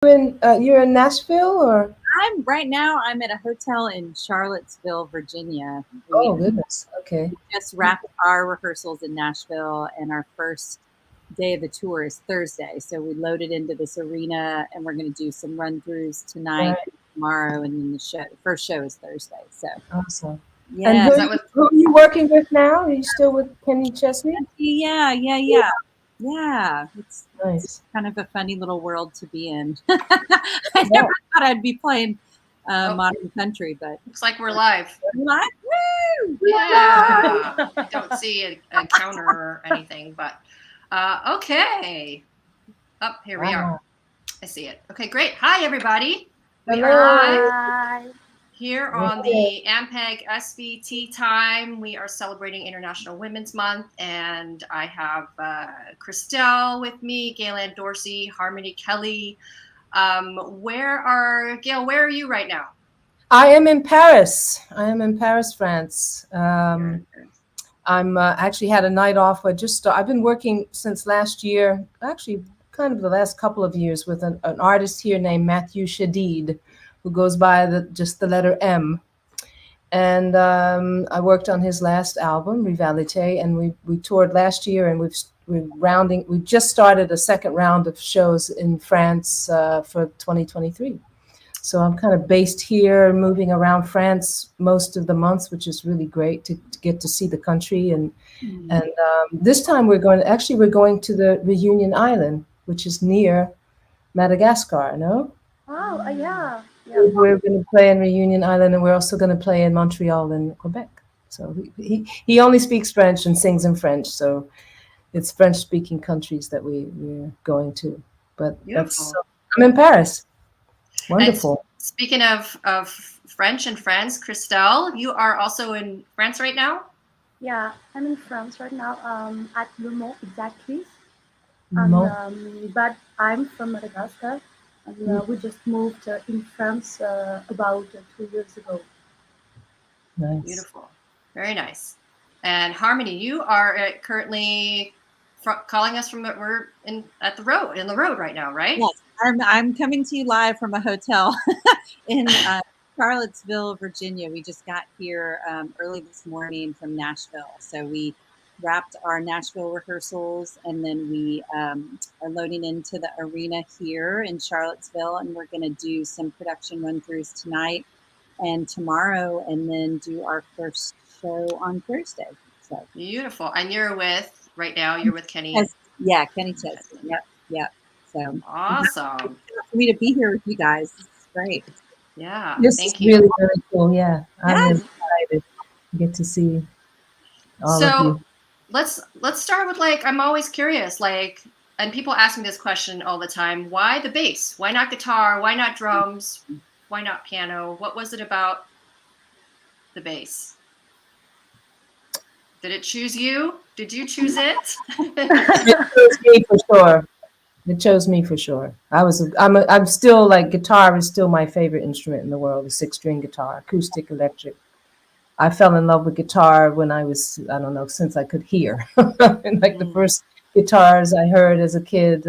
You're in Nashville, or? I'm at a hotel in Charlottesville, Virginia. Oh goodness. Okay. Just wrapped our rehearsals in Nashville, and our first day of the tour is Thursday. So we loaded into this arena, and we're going to do some run throughs tonight, Right. tomorrow, and then the first show is Thursday. So Awesome. And yeah, who are you working with now? Are you still with Kenny Chesney? yeah. It's Nice. kind of a funny little world to be in. I never thought I'd be playing modern country, but looks like we're live. Live? Woo! Yeah. I don't see a counter or anything, but okay. Oh, here we are. I see it. Okay, great. Hi, everybody. We are live here on the Ampeg SVT time. We are celebrating International Women's Month, and I have Kristel with me, Gail Ann Dorsey, Harmoni Kelley. Gail, where are you right now? I am in Paris. France. I'm actually had a night off. I've been working since last year, actually kind of the last couple of years, with an artist here named Matthew Shadid, who goes by just the letter M. And I worked on his last album, Rivalite, and we toured last year, and we just started a second round of shows in France for 2023. So I'm kind of based here, moving around France most of the months, which is really great to get to see the country. And this time we're going to the Reunion Island, which is near Madagascar. No? Oh, yeah. We're going to play in Reunion Island, and we're also going to play in Montreal and Quebec. So he only speaks French and sings in French. So it's French-speaking countries that we're going to. But I'm in Paris. Wonderful. And speaking of French and France, Kristel, you are also in France right now? Yeah, I'm in France right now, at Le Mans exactly. But I'm from Madagascar, and we just moved in France about 2 years ago. Nice. Beautiful. Very nice. And Harmoni, you are currently calling us from we're in the road right now, right? Yes, I'm coming to you live from a hotel in Charlottesville, Virginia. We just got here early this morning from Nashville, so we wrapped our Nashville rehearsals, and then we are loading into the arena here in Charlottesville, and we're going to do some production run-throughs tonight and tomorrow, and then do our first show on Thursday. So beautiful. And you're with Kenny. Yeah, Kenny Chesney. Yep. So awesome for me to be here with you guys. This is great. Yeah, thank you. Really, really cool. Yeah, I'm excited to get to see all of you. Let's start with, I'm always curious, and people ask me this question all the time: why the bass? Why not guitar? Why not drums? Why not piano? What was it about the bass? Did it choose you? Did you choose it? It chose me for sure. It chose me for sure. I'm still guitar is still my favorite instrument in the world, the 6-string guitar, acoustic, electric. I fell in love with guitar when I was, I don't know, since I could hear. And the first guitars I heard as a kid,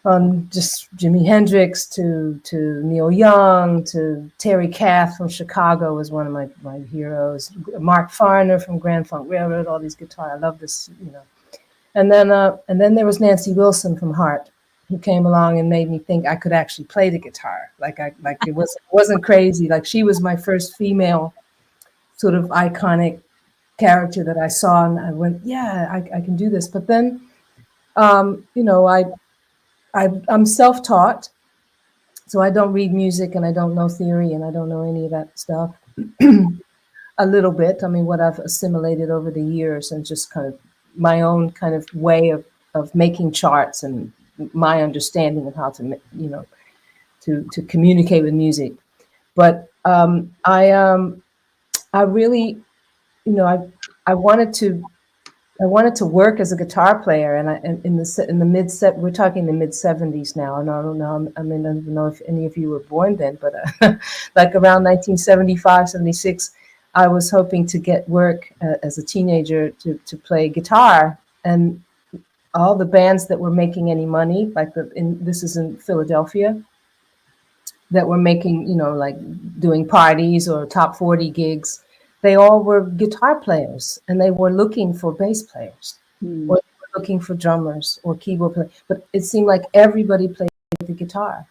on just Jimi Hendrix to Neil Young to Terry Kath from Chicago was one of my heroes. Mark Farner from Grand Funk Railroad, all these guitar. I love this, And then there was Nancy Wilson from Heart, who came along and made me think I could actually play the guitar. It wasn't crazy. She was my first female sort of iconic character that I saw, and I went, yeah, I can do this. But then, I'm self-taught, so I don't read music, and I don't know theory, and I don't know any of that stuff. A little bit. I mean, what I've assimilated over the years, and just kind of my own kind of way of making charts, and my understanding of how to, to communicate with music. But I really, I wanted to work as a guitar player, and in the we're talking the mid-70s now, and I don't know if any of you were born then, but around 1975, 76, I was hoping to get work as a teenager to play guitar, and all the bands that were making any money, like this is in Philadelphia, that were making, you know, like doing parties or top 40 gigs, they all were guitar players, and they were looking for bass players, or they were looking for drummers or keyboard players. But it seemed like everybody played the guitar.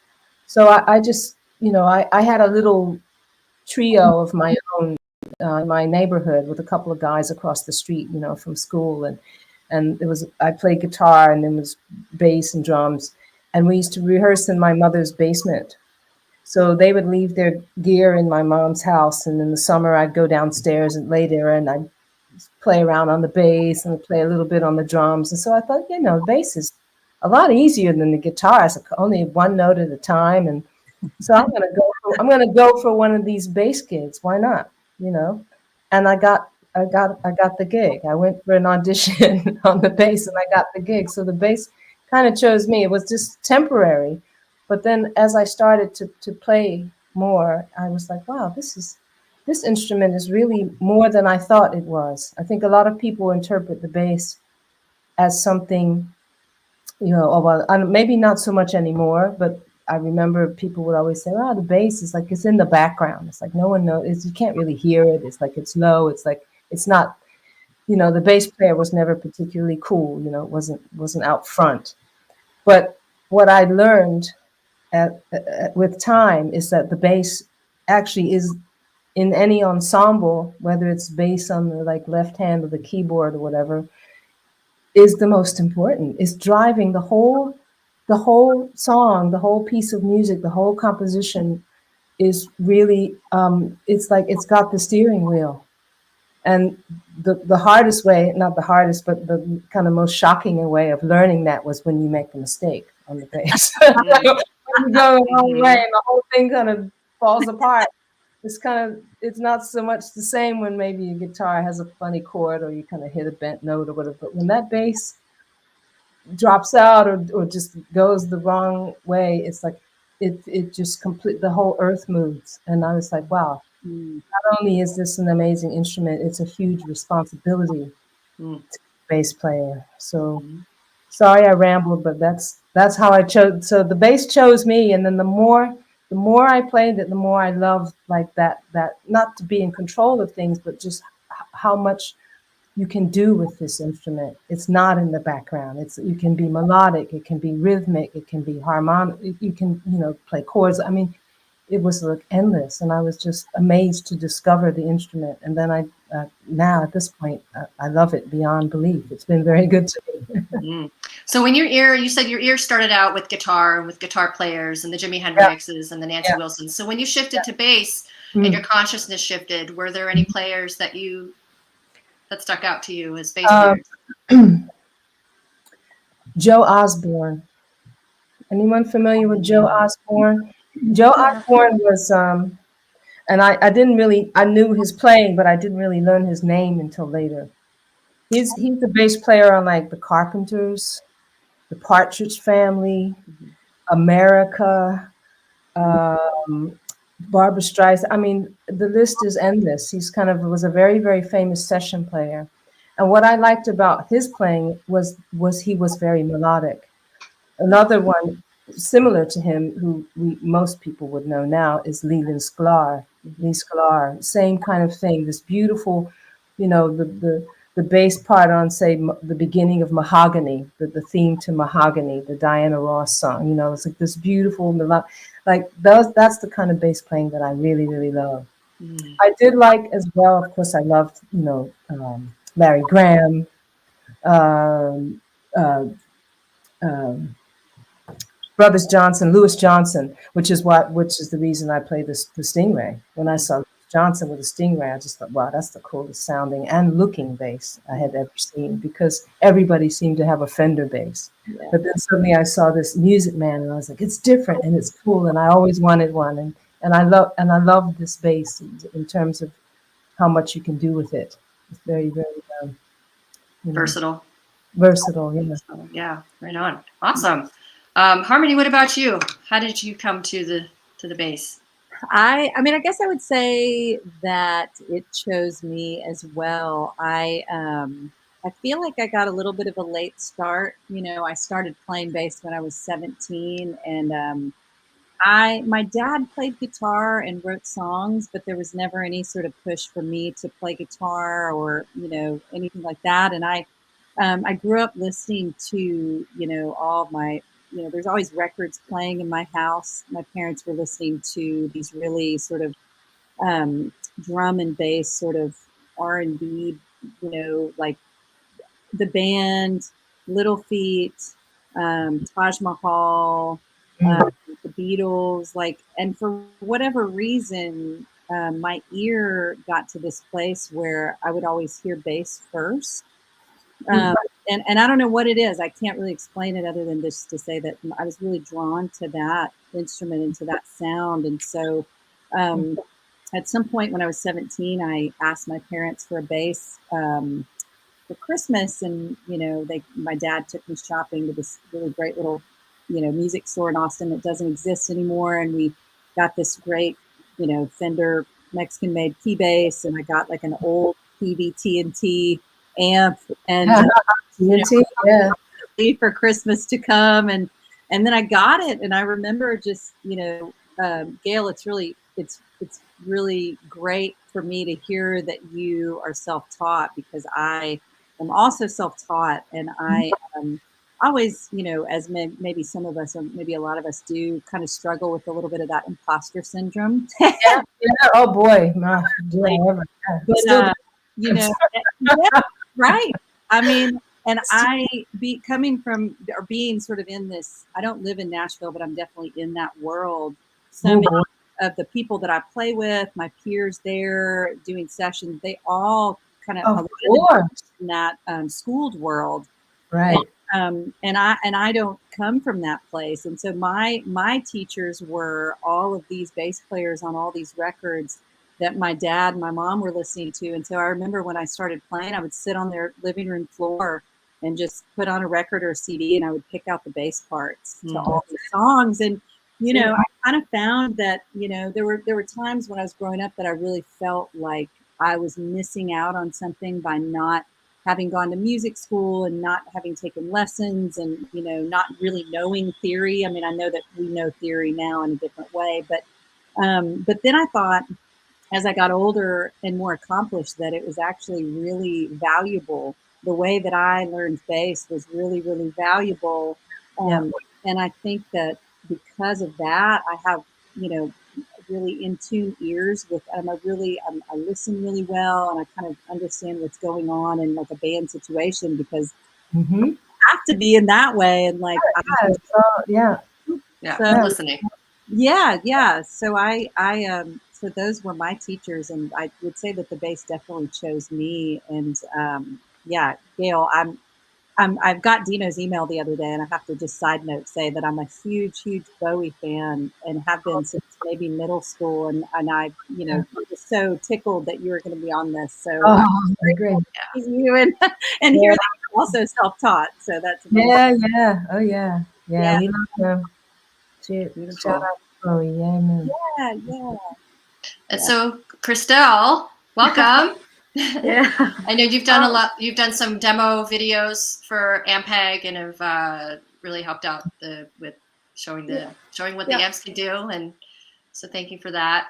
So I just, you know, I had a little trio of my own in my neighborhood with a couple of guys across the street, you know, from school, and it was, I played guitar, and then was bass and drums, and we used to rehearse in my mother's basement. So they would leave their gear in my mom's house, and in the summer I'd go downstairs and lay there, and I'd play around on the bass and play a little bit on the drums. And so I thought, you know, bass is a lot easier than the guitar. It's only one note at a time, and so I'm gonna go for one of these bass gigs. Why not? You know, and I got the gig. I went for an audition on the bass, and I got the gig. So the bass kind of chose me. It was just temporary. But then as I started to play more, I was like, wow, this instrument is really more than I thought it was. I think a lot of people interpret the bass as something, you know, well, maybe not so much anymore, but I remember people would always say, oh, the bass is like, it's in the background. It's like no one knows, you can't really hear it. It's like it's low. It's like, it's not, you know, the bass player was never particularly cool. You know, it wasn't out front. But what I learned with time is that the bass actually is in any ensemble, whether it's bass on the like left hand of the keyboard or whatever, is the most important. Is driving the whole song, the whole piece of music, the whole composition is really it's like it's got the steering wheel. And the hardest way, not the hardest, but the kind of most shocking way of learning that was when you make a mistake on the bass. You go the wrong way and the whole thing kind of falls apart. It's not so much the same when maybe your guitar has a funny chord or you kind of hit a bent note or whatever. But when that bass drops out or just goes the wrong way, it's like it just the whole earth moves. And I was like, wow, not only is this an amazing instrument, it's a huge responsibility to be a bass player. So sorry I rambled, but that's how I chose. So the bass chose me, and then the more I played it, the more I loved like that not to be in control of things, but just how much you can do with this instrument. It's not in the background. You can be melodic, it can be rhythmic, it can be harmonic, you can, you know, play chords. I mean, it was like endless, and I was just amazed to discover the instrument. And then now at this point, I love it beyond belief. It's been very good to me. So when you said your ear started out with guitar and with guitar players and the Jimi Hendrixes and the Nancy Wilsons. So when you shifted to bass and your consciousness shifted, were there any players that stuck out to you as bass players? Joe Osborne. Anyone familiar with Joe Osborne? Joe Osborne was, and I knew his playing, but I didn't really learn his name until later. He's the bass player on like the Carpenters, the Partridge Family, America, Barbra Streisand. I mean, the list is endless. He's was a very, very famous session player. And what I liked about his playing was he was very melodic. Another one similar to him, who most people would know now, is Leland Sklar. Lee Sklar, same kind of thing. This beautiful, you know, the bass part on, say, the beginning of Mahogany, the theme to Mahogany, the Diana Ross song. You know, it's like this beautiful like that's the kind of bass playing that I really, really love. I did like as well. Of course, I loved, you know, Larry Graham. Brothers Johnson, Louis Johnson, which is the reason I play the Stingray. When I saw Johnson with a Stingray, I just thought, wow, that's the coolest sounding and looking bass I had ever seen, because everybody seemed to have a Fender bass. Yeah. But then suddenly I saw this Music Man, and I was like, it's different and it's cool, and I always wanted one. And I love this bass in terms of how much you can do with it. It's very, very versatile. Versatile, yeah. So, yeah, right on. Awesome. Harmoni, what about you? How did you come to the bass? I mean, I guess I would say that it chose me as well. I feel like I got a little bit of a late start. I started playing bass when I was 17, and my dad played guitar and wrote songs, but there was never any sort of push for me to play guitar or anything like that. And I grew up listening to all my there's always records playing in my house. My parents were listening to these really sort of drum and bass sort of R&B, like the band, Little Feat, Taj Mahal, the Beatles, and for whatever reason, my ear got to this place where I would always hear bass first. And I don't know what it is. I can't really explain it other than just to say that I was really drawn to that instrument and to that sound. And so at some point when I was 17, I asked my parents for a bass for Christmas, and my dad took me shopping to this really great little music store in Austin that doesn't exist anymore, and we got this great Fender Mexican made key bass, and I got like an old PV amp and for Christmas to come, and then I got it, and I remember just Gail, it's really great for me to hear that you are self-taught, because I am also self-taught, and I always, as maybe some of us, or maybe a lot of us do, kind of struggle with a little bit of that imposter syndrome. Oh boy. Right. I mean, and coming from, or being sort of in this, I don't live in Nashville, but I'm definitely in that world. So many of the people that I play with, my peers there doing sessions, they all kind of in that schooled world. Right. And I don't come from that place. And so my teachers were all of these bass players on all these records that my dad and my mom were listening to. And so I remember when I started playing, I would sit on their living room floor and just put on a record or a CD, and I would pick out the bass parts to all the songs. And, I kind of found that, there were times when I was growing up that I really felt like I was missing out on something by not having gone to music school and not having taken lessons, and, not really knowing theory. I mean, I know that we know theory now in a different way, but then I thought, as I got older and more accomplished, that it was actually really valuable. The way that I learned bass was really, really valuable. And I think that because of that, I have, really in tune ears with, I listen really well, and I kind of understand what's going on in like a band situation, because I have to be in that way. And like, listening. Yeah. So so those were my teachers, and I would say that the bass definitely chose me. And Gail, I've got Dino's email the other day, and I have to just side note say that I'm a huge Bowie fan, and have been since maybe middle school. And I, was so tickled that you were going to be on this. So great. You and hear that you're also self-taught. So that's amazing. Yeah. We love them. Shout out to Chloe. Yeah. And so, Kristel, welcome. Yeah. I know you've done a lot. You've done some demo videos for Ampeg, and have really helped out with showing what the amps can do. And so, thank you for that.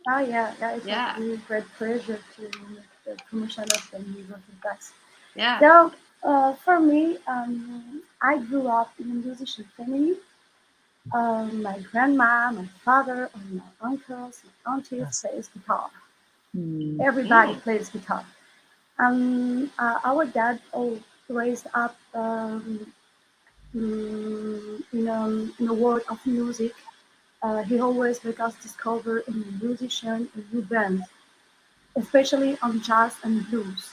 Oh yeah. It's a really great pleasure to make the promotion of the new bass. Yeah. So for me, I grew up in a musician family. My grandma, my father, and my uncles, my aunties plays guitar. Everybody plays guitar. Our dad raised up in a world of music. He always made us discover a new musician, a new band, especially on jazz and blues.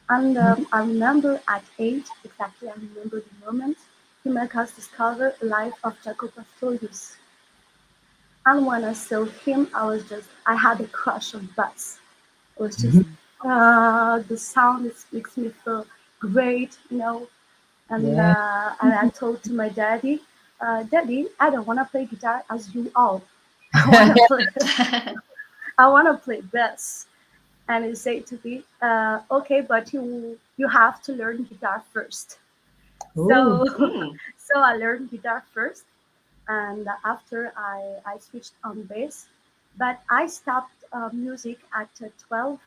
And I remember at 8, exactly, I remember the moment he made us discover the life of Jaco Pastorius. And when I saw him, I had a crush on bass. It was just, the sound makes me feel great, And I told to my daddy, Daddy, I don't want to play guitar as you all. I want to play bass. And he said to me, okay, but you you have to learn guitar first. Ooh. So I learned guitar first, and after I switched on bass. But I stopped music at 12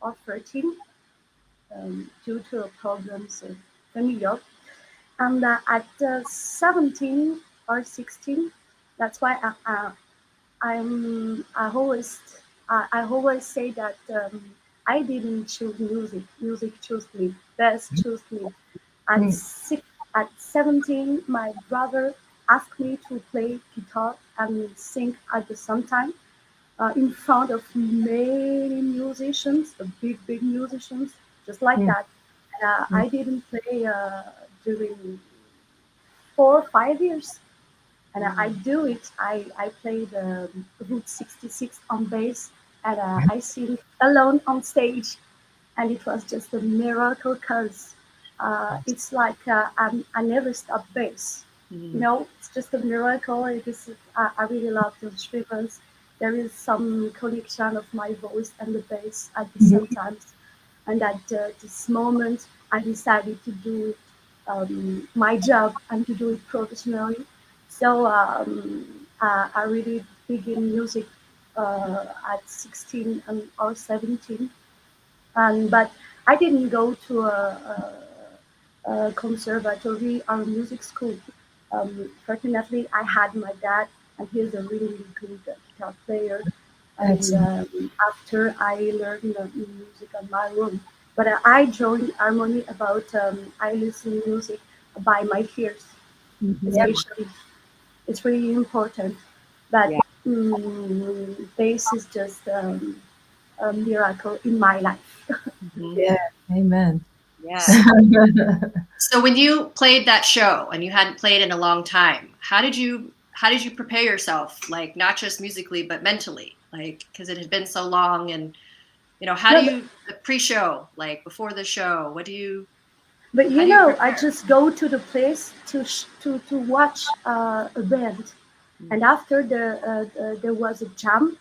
or 13 due to problems in New York. And at 17 or 16, that's why I always say that I didn't choose music. Music chose me. Bass chose me. At 17, my brother asked me to play guitar and sing at the same time in front of many musicians, big musicians, just like that. I didn't play during 4 or 5 years. And I do it. I play the Route 66 on bass, and I sing alone on stage. And it was just a miracle because it's like I never stop bass. You know, it's just a miracle. I really love the instruments. There is some connection of my voice and the bass at the same time. And at this moment, I decided to do my job and to do it professionally. So I really begin music at 16 or 17. But I didn't go to a conservatory or a music school. Fortunately, I had my dad, and he's a really good guitar player. And after I learned music on my own, but I joined Harmoni about I listen music by my ears, especially. It's really important. But bass is just a miracle in my life. Yeah, amen. Yeah. So when you played that show and you hadn't played in a long time, how did you prepare yourself, like not just musically but mentally, like because it had been so long? And how do you the pre-show, like before the show, what do you? But I just go to the place to watch a band, and after there was a jam,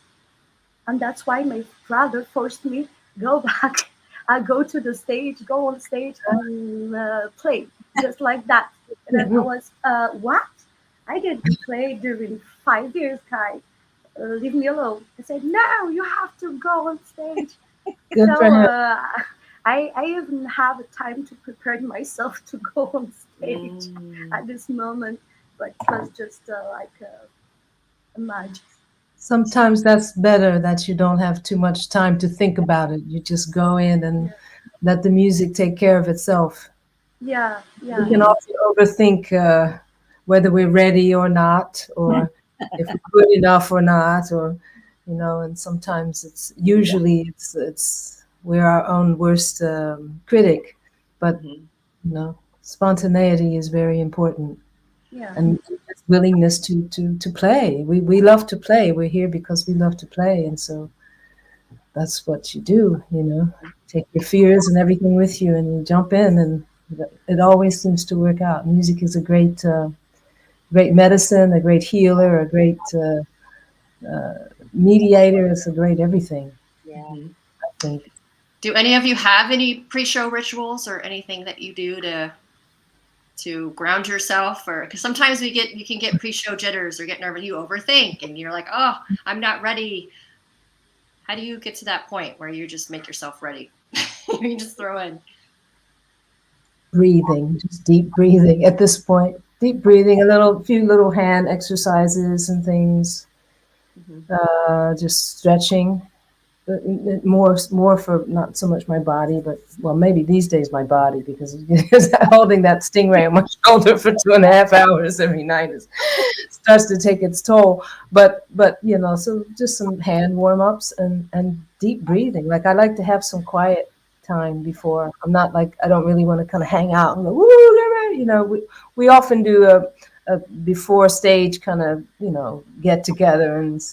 and that's why my brother forced me go back. I go to the stage, go on stage and play just like that. And then I was what? I didn't play during 5 years, Kai. Leave me alone. I said, no, you have to go on stage. Good So for him. I even have a time to prepare myself to go on stage at this moment, but it was just like a magic. Sometimes that's better that you don't have too much time to think about it. You just go in and let the music take care of itself. Yeah. We can often overthink whether we're ready or not, or if we're good enough or not, or and sometimes it's we're our own worst critic. But spontaneity is very important. Yeah. And willingness to play. We love to play. We're here because we love to play, and so that's what you do. Take your fears and everything with you, and you jump in, and it always seems to work out. Music is a great medicine, a great healer, a great mediator. It's a great everything. Yeah. I think. Do any of you have any pre-show rituals or anything that you do to ground yourself? Or because sometimes you can get pre-show jitters or get nervous, you overthink and you're like, oh, I'm not ready. How do you get to that point where you just make yourself ready? You just throw in breathing, just deep breathing at this point. Deep breathing, few little hand exercises and things, just stretching. More for not so much my body, but maybe these days my body, because holding that stingray on my shoulder for 2.5 hours every night starts to take its toll. But so just some hand warm-ups and deep breathing. Like I like to have some quiet time before. I'm not like, I don't really want to kind of hang out and go, woo, we often do a before stage kind of get together and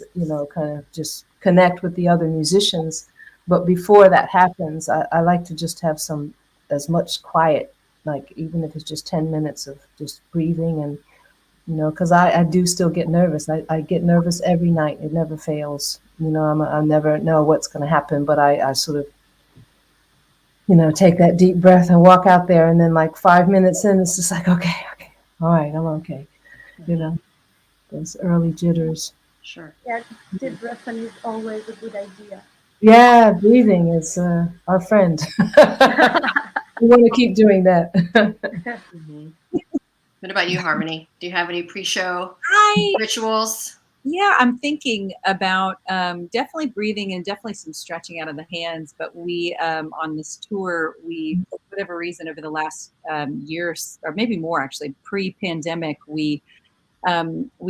kind of just connect with the other musicians. But before that happens, I like to just have as much quiet, like even if it's just 10 minutes of just breathing. And because I do still get nervous. I get nervous every night. It never fails. I never know what's going to happen, but I sort of take that deep breath and walk out there. And then like 5 minutes in, it's just like, okay, all right, I'm okay. Those early jitters. Sure. Yeah, deep breathing is always a good idea. Yeah, breathing is our friend. We want to keep doing that. What about you, Harmony? Do you have any pre-show rituals? Yeah, I'm thinking about definitely breathing and definitely some stretching out of the hands. But we, on this tour, we, for whatever reason, over the last years, or maybe more actually, pre-pandemic, we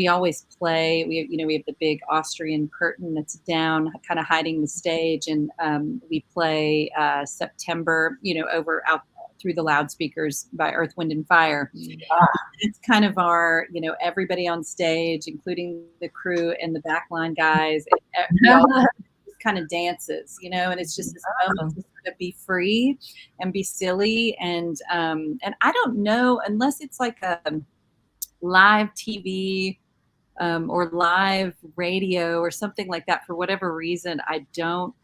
always play. We have the big Austrian curtain that's down, kind of hiding the stage, and we play September, over out through the loudspeakers by Earth, Wind, and Fire. It's kind of our, everybody on stage, including the crew and the backline guys, kind of dances, and it's just this moment to sort of be free and be silly, and I don't know, unless it's like a live TV or live radio or something like that. For whatever reason, I don't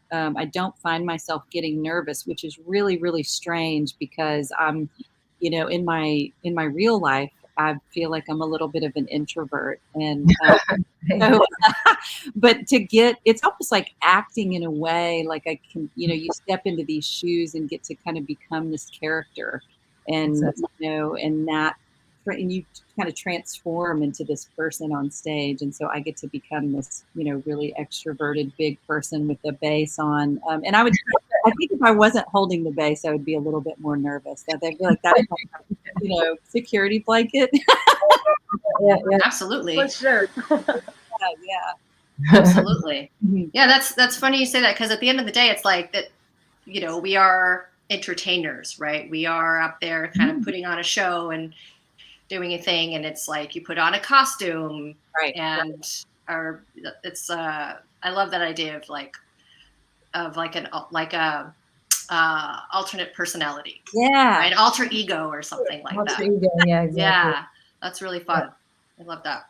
find myself getting nervous, which is really, really strange, because I'm, in my real life, I feel like I'm a little bit of an introvert, and so, but it's almost like acting in a way, like I can, you step into these shoes and get to kind of become this character, and and you kind of transform into this person on stage. And so I get to become this, really extroverted big person with the bass on. And I think if I wasn't holding the bass, I would be a little bit more nervous. That they'd be like, that's my, security blanket. Yeah. Absolutely. For sure. Yeah. Absolutely. Yeah, that's funny you say that, because at the end of the day, it's like that, we are entertainers, right? We are up there kind of putting on a show and doing a thing, and it's like you put on a costume, right? And it's I love that idea of a alternate personality, right? Alter ego or something like that. Ego, yeah, exactly. Yeah, that's really fun. I love that.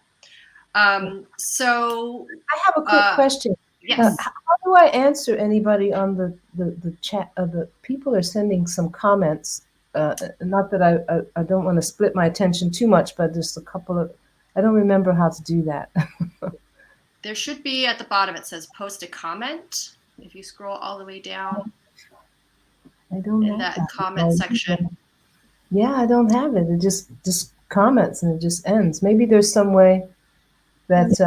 So I have a quick question. Yes. How do I answer anybody on the chat? The people are sending some comments. Not that I don't want to split my attention too much, but just a couple of, I don't remember how to do that. There should be at the bottom, it says post a comment. If you scroll all the way down, I don't in that comment section. Yeah, I don't have it. It just comments and it just ends. Maybe there's some way that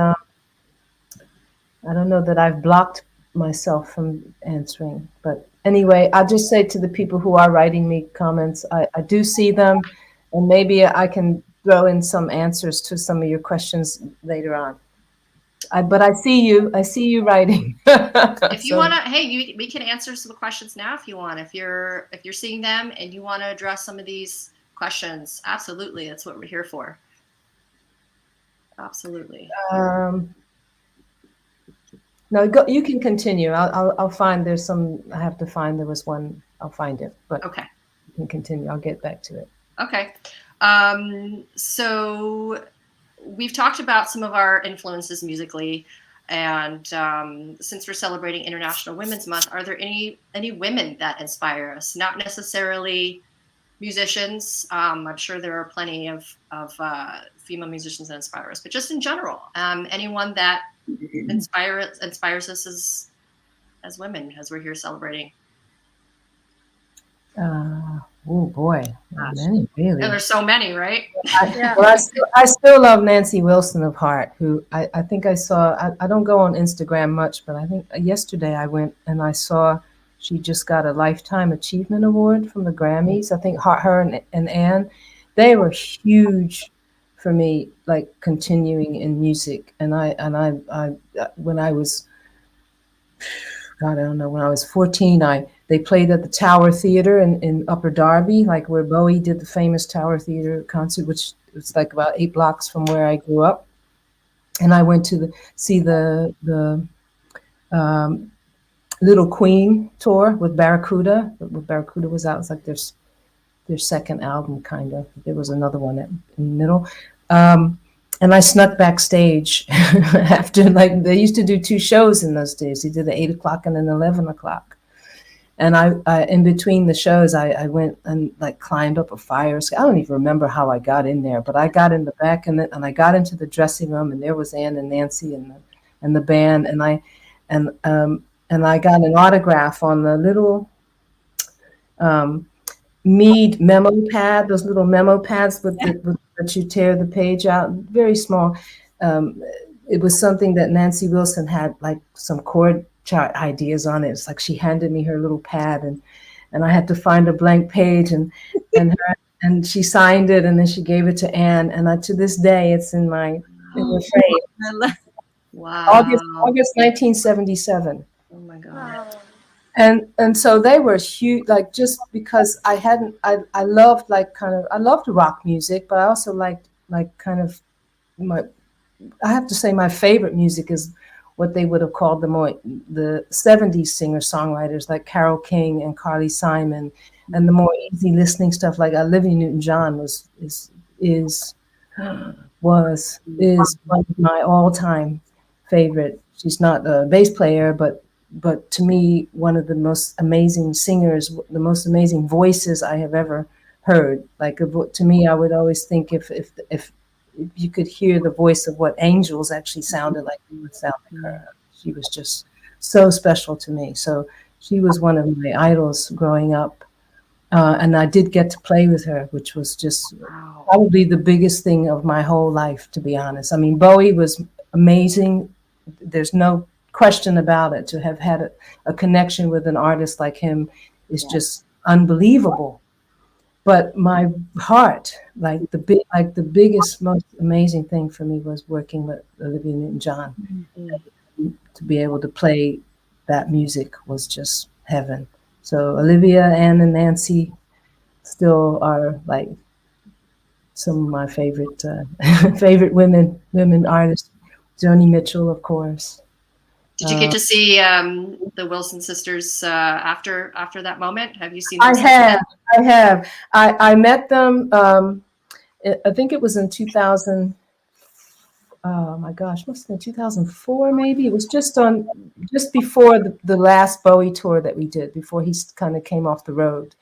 I don't know, that I've blocked myself from answering, but anyway, I'll just say to the people who are writing me comments, I do see them, and maybe I can throw in some answers to some of your questions later on. But I see you writing. If you want to, we can answer some questions now if you want. If you're seeing them and you want to address some of these questions, absolutely, that's what we're here for. Absolutely. No, you can continue. I'll find, there's some, I have to find, there was one, I'll find it, but okay. You can continue. I'll get back to it. Okay. So we've talked about some of our influences musically, and since we're celebrating International Women's Month, are there any women that inspire us? Not necessarily musicians. I'm sure there are plenty of female musicians that inspire us, but just in general, anyone that inspires us as women, as we're here celebrating. Oh boy, many, really. And there's so many, right? Well, I still love Nancy Wilson of Heart, who I think I saw. I don't go on Instagram much, but I think yesterday I went and I saw she just got a Lifetime Achievement Award from the Grammys. I think her and Anne, they were huge for me, like continuing in music. And I when I was, God, I don't know, when I was 14, they played at the Tower Theater in Upper Darby, like where Bowie did the famous Tower Theater concert, which was like about 8 blocks from where I grew up. And I went to see the Little Queen tour with Barracuda. When Barracuda was out, it was like their second album, kind of. There was another one in the middle. And I snuck backstage after, like, they used to do 2 shows in those days. They did the 8 o'clock and then 11 o'clock. And I in between the shows, I went and like climbed up a fire escape. I don't even remember how I got in there, but I got in the back and I got into the dressing room, and there was Ann and Nancy and the band, and I got an autograph on the little Mead memo pad, those little memo pads that you tear the page out, very small. It was something that Nancy Wilson had, like some chord chart ideas on it. It's like she handed me her little pad, and I had to find a blank page, and she signed it, and then she gave it to Anne, and to this day it's in the frame. Wow. August 1977. Oh my God. Wow. And so they were huge, like, just because I loved I loved rock music, but I also liked kind of I have to say my favorite music is what they would have called the 70s singer-songwriters like Carole King and Carly Simon, and the more easy listening stuff like Olivia Newton-John is one of my all-time favorite. She's not a bass player, but to me, one of the most amazing singers, the most amazing voices I have ever heard. Like, to me, I would always think if you could hear the voice of what angels actually sounded like, you would sound like her. She was just so special to me. So she was one of my idols growing up. And I did get to play with her, which was just probably the biggest thing of my whole life, to be honest. I mean, Bowie was amazing. There's no question about it. To have had a connection with an artist like him is just unbelievable. But my heart, the biggest, most amazing thing for me was working with Olivia Newton-John. To be able to play that music was just heaven. So Olivia, Ann, and Nancy still are like some of my favorite favorite women artists. Joni Mitchell, of course. Did you get to see the Wilson sisters after that moment? Have you seen them? I have. I met them. I think it was in 2000. Oh my gosh, must have been 2004 maybe. It was just before the last Bowie tour that we did, before he kind of came off the road.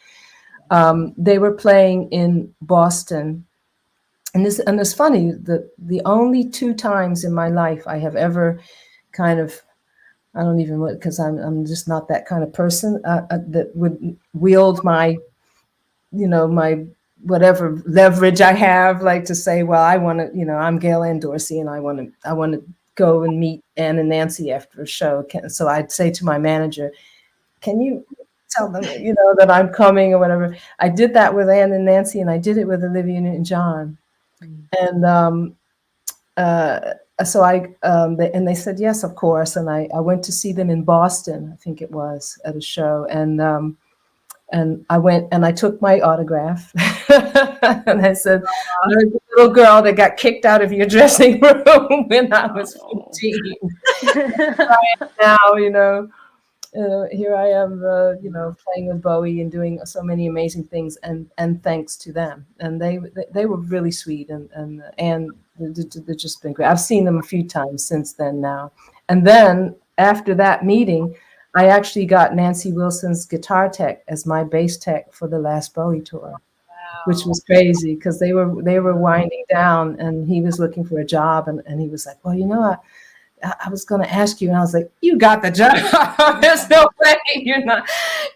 They were playing in Boston, and it's funny that the only 2 times in my life I have ever kind of, I don't even, because I'm just not that kind of person that would wield my whatever leverage I have, like to say, well, I want to, I'm Gail Ann Dorsey, and I want to go and meet Ann and Nancy after a show. So I'd say to my manager, can you tell them, that I'm coming or whatever. I did that with Ann and Nancy, and I did it with Olivia Newton-John. And so they said yes, of course. And I went to see them in Boston, I think it was, at a show. And I went and I took my autograph. And I said, "There's a little girl that got kicked out of your dressing room when I was 15. Now, here I am, playing with Bowie and doing so many amazing things, and thanks to them. And they were really sweet, and they've just been great. I've seen them a few times since then now. And then after that meeting, I actually got Nancy Wilson's guitar tech as my bass tech for the last Bowie tour, which was crazy because they were winding down, and he was looking for a job, and he was like, well, I was going to ask you, and I was like, you got the job. There's no way you're not,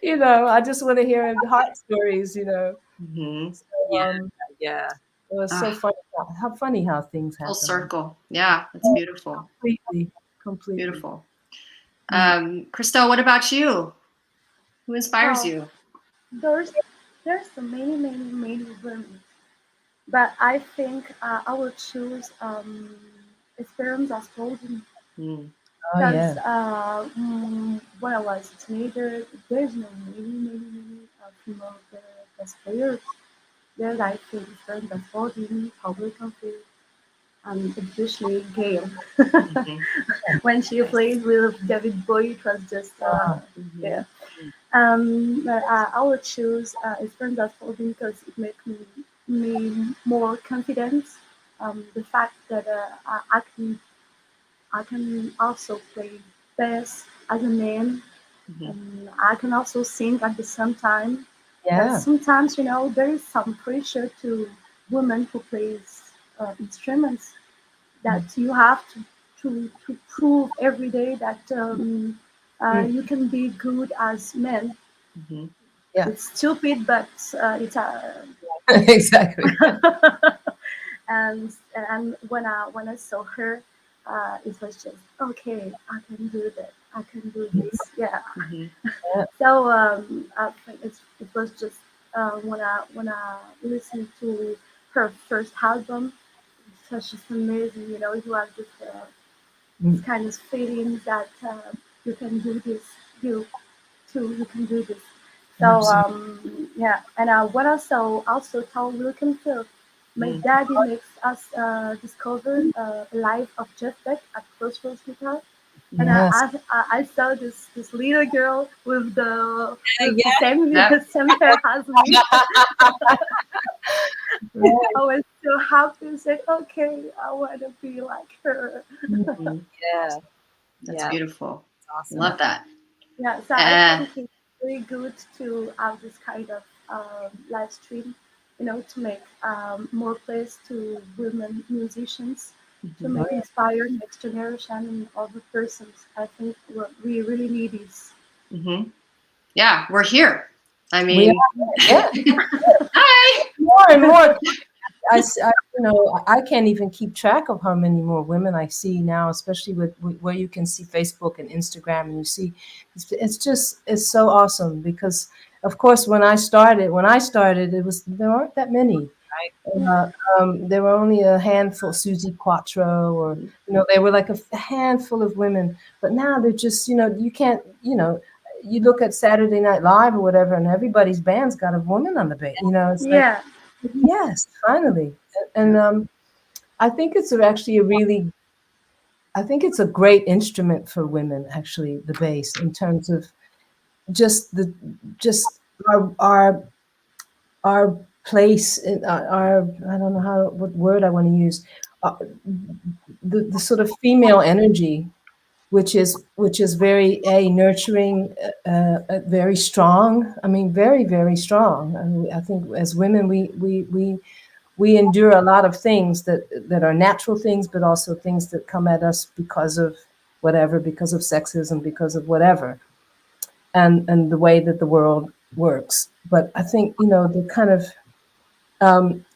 I just want to hear heart stories, Mm-hmm. So, yeah. It was so funny. How funny how things happen. Full circle. Yeah, that's beautiful. Completely. Beautiful. Kristel, what about you? Who inspires you? There's so many women, but I think I would choose Esperance as Golden. Because when I was a teenager, there's many female bass players. There's I think Esperance as Golden, Public Conflict, and especially Gail. When she plays with David Bowie, it was just yeah. But I would choose Esperance as Golden because it makes me more confident. The fact that I can also play bass as a man, I can also sing at the same time. Yeah. But sometimes, there is some pressure to women who plays instruments that you have to prove every day that you can be good as men. Yeah. It's stupid, but it's Exactly. and when I saw her, it was just okay. I can do that. I can do this. Yeah. So I think it was just when I listened to her first album, it was just amazing. You have this kind of feeling that you can do this. You too. You can do this. So yeah, and what also told Wilkin Phil, my daddy makes us discover a live of Jeff Beck at Crossroads Guitar. And Yes. I saw this little girl with the Yeah. same hair as me. I was so happy and said, okay, I want to be like her. Yeah. That's beautiful. Awesome. Love that. Yeah, so I think it's really good to have this kind of live stream, to make more place to women musicians, to make inspire next generation and other persons. I think what we really need is. Yeah, we're here. I mean, yeah. Hi. More and more. I can't even keep track of how many more women I see now, especially with where you can see Facebook and Instagram, and you see, it's so awesome because, of course, when I started, there aren't that many. There were only a handful, Susie Quattro, or there were like a handful of women. But now they're just, you can't, you look at Saturday Night Live or whatever, and everybody's band's got a woman on the bass. It's like, yes, finally. And I think it's actually I think it's a great instrument for women, actually, the bass, in terms of just our place in our I don't know what word I want to use, the sort of female energy, which is very nurturing, very strong. I mean, very, very strong. I think as women, we endure a lot of things that are natural things, but also things that come at us because of whatever, because of sexism, because of whatever, and the way that the world works. But I think, the kind of,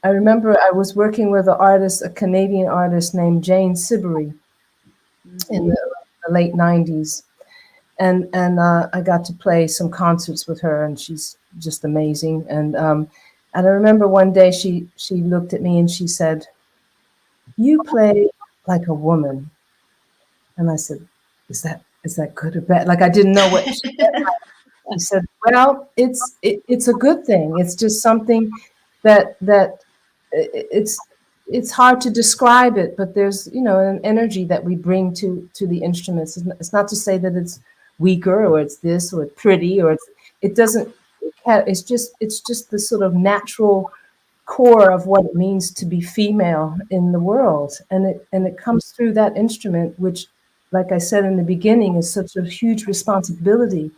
I remember I was working with a Canadian artist named Jane Siberry in the late 90s. And I got to play some concerts with her, and she's just amazing. And I remember one day she looked at me and she said, "You play like a woman." And I said, "Is that good or bad?" Like I didn't know what she said. She said, "Well, it's a good thing. It's just something that it's hard to describe it, but there's an energy that we bring to the instruments. It's not to say that it's weaker or it's this or it's pretty or it's just the sort of natural core of what it means to be female in the world, and it comes through that instrument, which, like I said in the beginning, is such a huge responsibility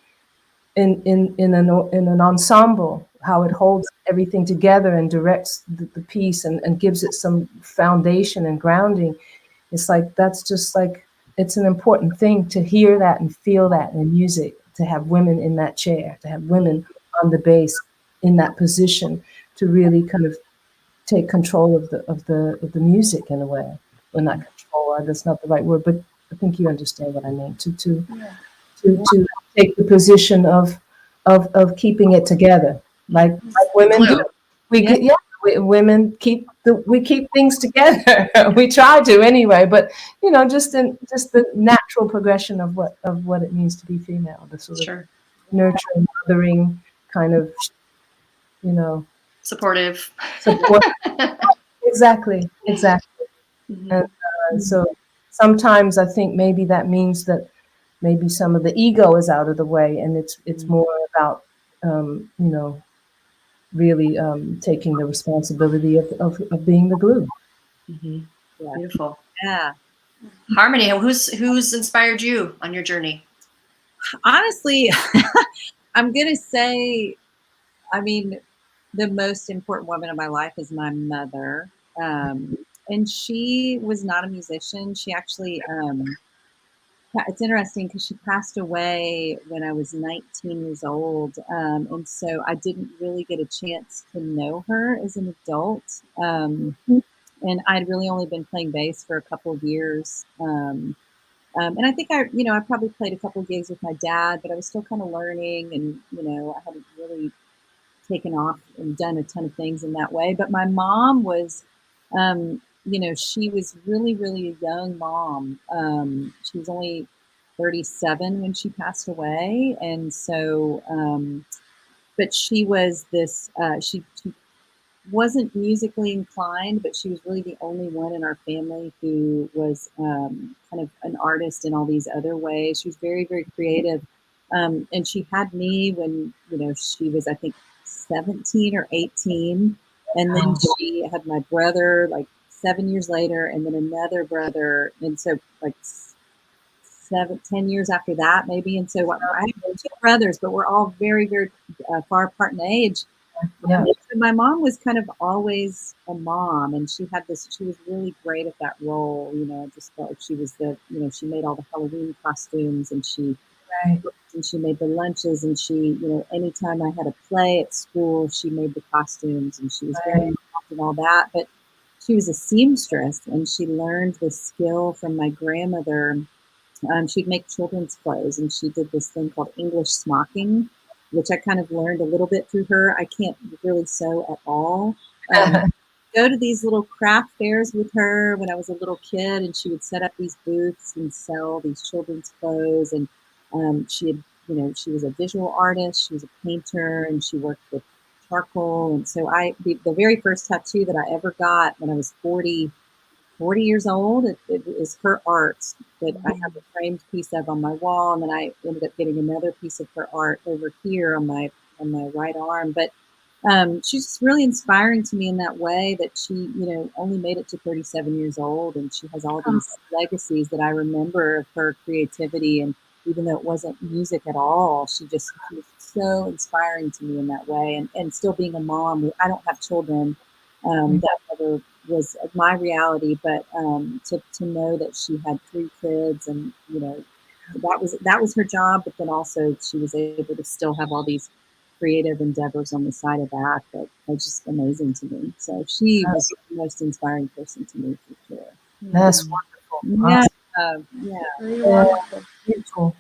in an ensemble, how it holds everything together and directs the piece and gives it some foundation and grounding. It's like, that's just like, it's an important thing to hear that and feel that in music, to have women in that chair, to have women on the bass in that position, to really kind of take control of the music in a way. Well, not control, that's not the right word, but I think you understand what I mean. To take the position of keeping it together, like women do. Women keep things together. We try to anyway, but just the natural progression of what it means to be female, the sort of nurturing, mothering kind of, supportive. Exactly. And so sometimes I think maybe that means that maybe some of the ego is out of the way, and it's more about really taking the responsibility of being the glue. Beautiful. Yeah. Harmoni, who's inspired you on your journey? Honestly, I'm going to say, I mean, the most important woman in my life is my mother. And she was not a musician. She actually, it's interesting because she passed away when I was 19 years old. And so I didn't really get a chance to know her as an adult. And I'd really only been playing bass for a couple of years. And I think I probably played a couple of gigs with my dad, but I was still kind of learning, and I hadn't really taken off and done a ton of things in that way. But my mom was, she was really, really a young mom. She was only 37 when she passed away, and so, but she was this. She wasn't musically inclined, but she was really the only one in our family who was kind of an artist in all these other ways. She was very, very creative. And she had me when, she was, I think, 17 or 18. And then she had my brother like 7 years later, and then another brother. And so like 10 years after that, maybe. And so I have 2 brothers, but we're all very, very far apart in age. Yeah. So my mom was kind of always a mom, and she was really great at that role. I just felt like she was she made all the Halloween costumes, and she made the lunches, and she, anytime I had a play at school, she made the costumes, and she was very involved in all that. But she was a seamstress, and she learned this skill from my grandmother. She'd make children's clothes, and she did this thing called English smocking, which I kind of learned a little bit through her. I can't really sew at all. Go to these little craft fairs with her when I was a little kid, and she would set up these booths and sell these children's clothes. And she was a visual artist, she was a painter, and she worked with charcoal. And so the very first tattoo that I ever got when I was 40 years old, it is her art that I have a framed piece of on my wall, and then I ended up getting another piece of her art over here on my right arm. But she's just really inspiring to me in that way, that she only made it to 37 years old, and she has all these legacies that I remember of her creativity. And even though it wasn't music at all, she was so inspiring to me in that way. And still being a mom, I don't have children. That never was my reality, but to know that she had 3 kids, and that was her job, but then also she was able to still have all these creative endeavors on the side of that are just amazing to me. So she was the most inspiring person to me, for sure. That's wonderful. Yeah, Very wonderful. Beautiful.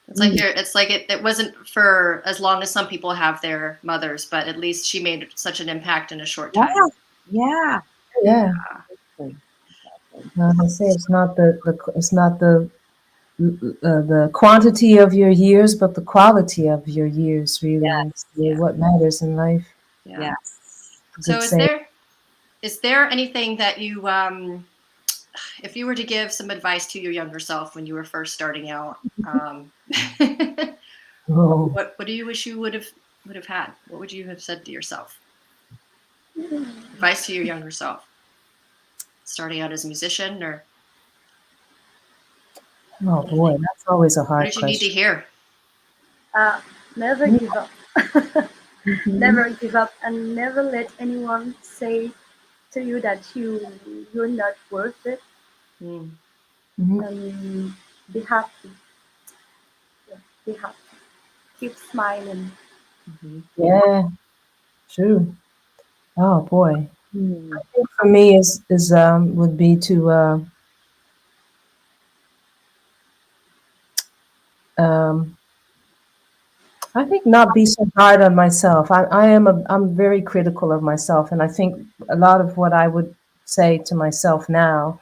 It's like it wasn't for as long as some people have their mothers, but at least she made such an impact in a short time. Yeah. I say it's not the quantity of your years, but the quality of your years, really. Yes. What matters in life. Yeah. Yes. So is there anything that you, if you were to give some advice to your younger self when you were first starting out, what do you wish you would have had? What would you have said to yourself? Advice to your younger self, starting out as a musician, or oh boy, that's always a hard what did you need to hear? Never give up. Never give up, and never let anyone say to you that you're not worth it. Be happy. Be happy. Keep smiling. Yeah, true. Oh boy. I think for me is would be to I think not be so hard on myself. I'm very critical of myself, and I think a lot of what I would say to myself now,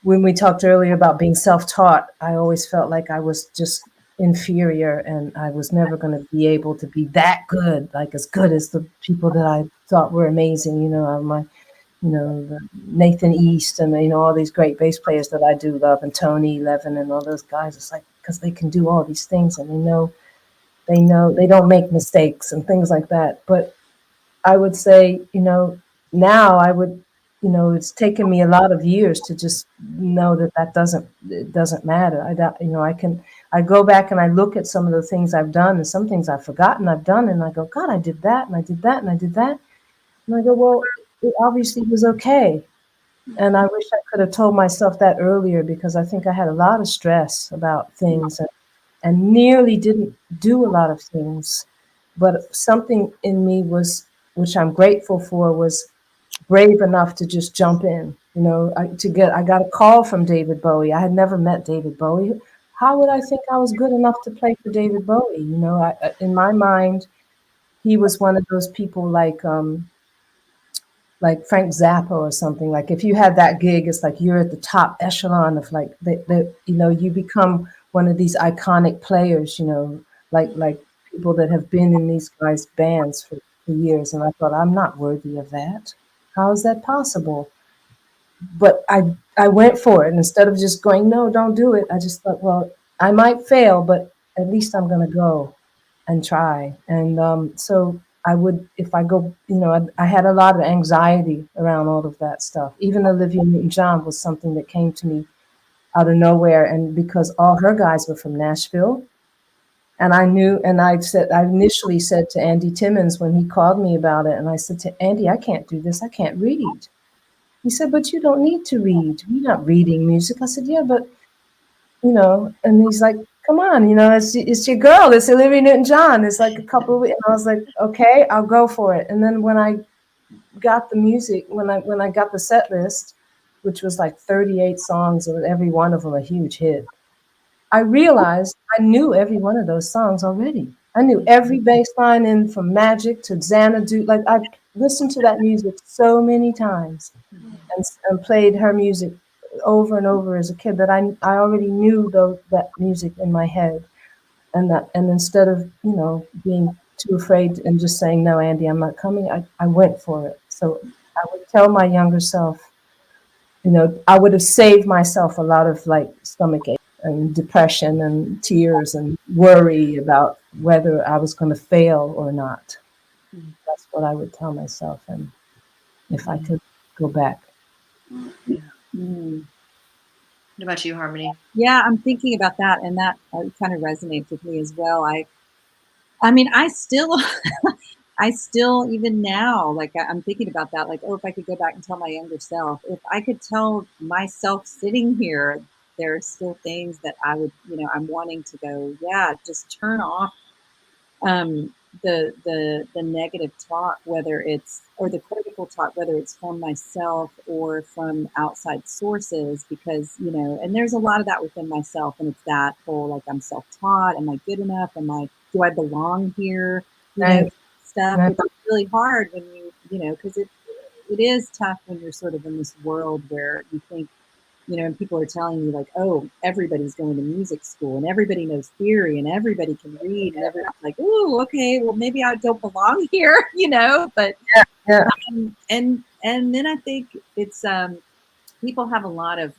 when we talked earlier about being self-taught, I always felt like I was just inferior, and I was never going to be able to be that good, like as good as the people that I thought were amazing. The Nathan East, and all these great bass players that I do love, and Tony Levin and all those guys. It's like, because they can do all these things, and they don't make mistakes and things like that. But I would say, now I would you know, it's taken me a lot of years to just know that it doesn't matter. I go back and I look at some of the things I've done, and some things I've forgotten I've done, and I go, God, I did that, and I did that, and I did that. And I go, well, it obviously was okay. And I wish I could have told myself that earlier, because I think I had a lot of stress about things and nearly didn't do a lot of things. But something in me which I'm grateful for, was brave enough to just jump in. You know, I got a call from David Bowie. I had never met David Bowie. How would I think I was good enough to play for David Bowie? You know, in my mind, he was one of those people like Frank Zappa or something. Like if you had that gig, it's like you're at the top echelon of like you know, you become one of these iconic players, you know, like people that have been in these guys' bands for years. And I thought, I'm not worthy of that. How is that possible? But I went for it. And instead of just going, no, don't do it, I just thought, well, I might fail, but at least I'm going to go and try. And so I would, if I go, you know, I had a lot of anxiety around all of that stuff. Even Olivia Newton-John was something that came to me out of nowhere. And because all her guys were from Nashville, and I knew, and I initially said to Andy Timmons when he called me about it, and I said to Andy, I can't do this. I can't read. He said, but you don't need to read. You're not reading music. I said, yeah, but, you know, and he's like, come on, you know, it's your girl. It's Olivia Newton-John. It's like a couple of weeks. And I was like, okay, I'll go for it. And then when I got the music, when I got the set list, which was like 38 songs, and every one of them a huge hit, I realized I knew every one of those songs already. I knew every bass line in from Magic to Xanadu. Like I listened to that music so many times and played her music over and over as a kid, that I already knew that music in my head. And instead of, you know, being too afraid and just saying, no, Andy, I'm not coming, I went for it. So I would tell my younger self, you know, I would have saved myself a lot of like stomach ache and depression and tears and worry about whether I was going to fail or not. That's what I would tell myself. And if I could go back. Yeah. What about you, Harmoni? Yeah, I'm thinking about that, and that kind of resonates with me as well. I mean, I still even now, like I'm thinking about that, like, oh, if I could go back and tell my younger self, if I could tell myself sitting here, there are still things that I would, you know, I'm wanting to go, yeah, just turn off the negative talk, whether it's, or the critical talk, whether it's from myself or from outside sources, because, you know, and there's a lot of that within myself, and it's that whole, like, I'm self-taught, am I good enough, do I belong here, you know, stuff. It's really hard when you know, because it is tough when you're sort of in this world where you think, you know, and people are telling you like, oh, everybody's going to music school and everybody knows theory and everybody can read, and everyone's like, oh, okay, well, maybe I don't belong here, you know, but and then I think it's people have a lot of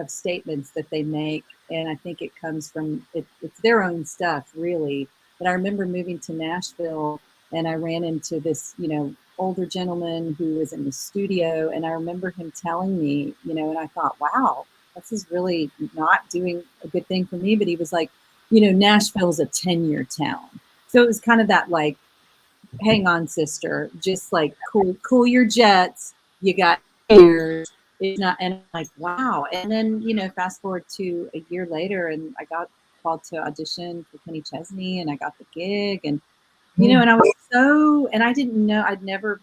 statements that they make, and I think it comes from it's their own stuff, really. But I remember moving to Nashville, and I ran into this, you know, older gentleman who was in the studio, and I remember him telling me, you know, and I thought, wow, this is really not doing a good thing for me. But he was like, you know, Nashville's a 10-year town. So it was kind of that, like, hang on, sister, just like cool your jets. You got years. It's not, and I'm like, wow. And then, you know, fast forward to a year later, and I got called to audition for Kenny Chesney, and I got the gig, and you know, and I was and I didn't know, I'd never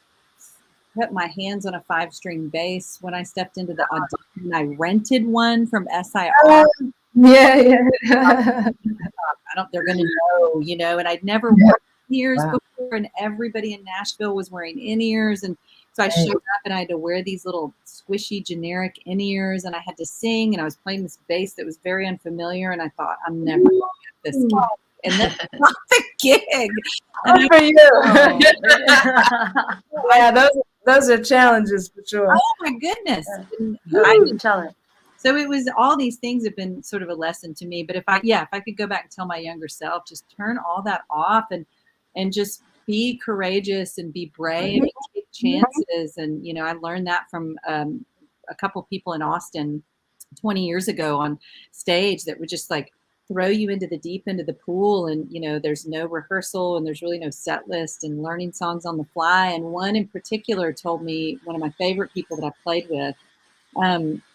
put my hands on a 5-string bass when I stepped into the audition. I rented one from SIR. Yeah. They're going to know, you know, and I'd never worn in-ears before, and everybody in Nashville was wearing in-ears. And so I showed up, and I had to wear these little squishy generic in-ears, and I had to sing, and I was playing this bass that was very unfamiliar. And I thought, I'm never going to get this gig. And then not the gig. Good for you. Yeah, those are challenges for sure. Oh my goodness. Challenge. So it was, all these things have been sort of a lesson to me. But if I could go back and tell my younger self, just turn all that off and just be courageous and be brave and take chances. And, you know, I learned that from a couple people in Austin 20 years ago on stage that would just like throw you into the deep end of the pool. And, you know, there's no rehearsal and there's really no set list and learning songs on the fly. And one in particular told me, one of my favorite people that I played with,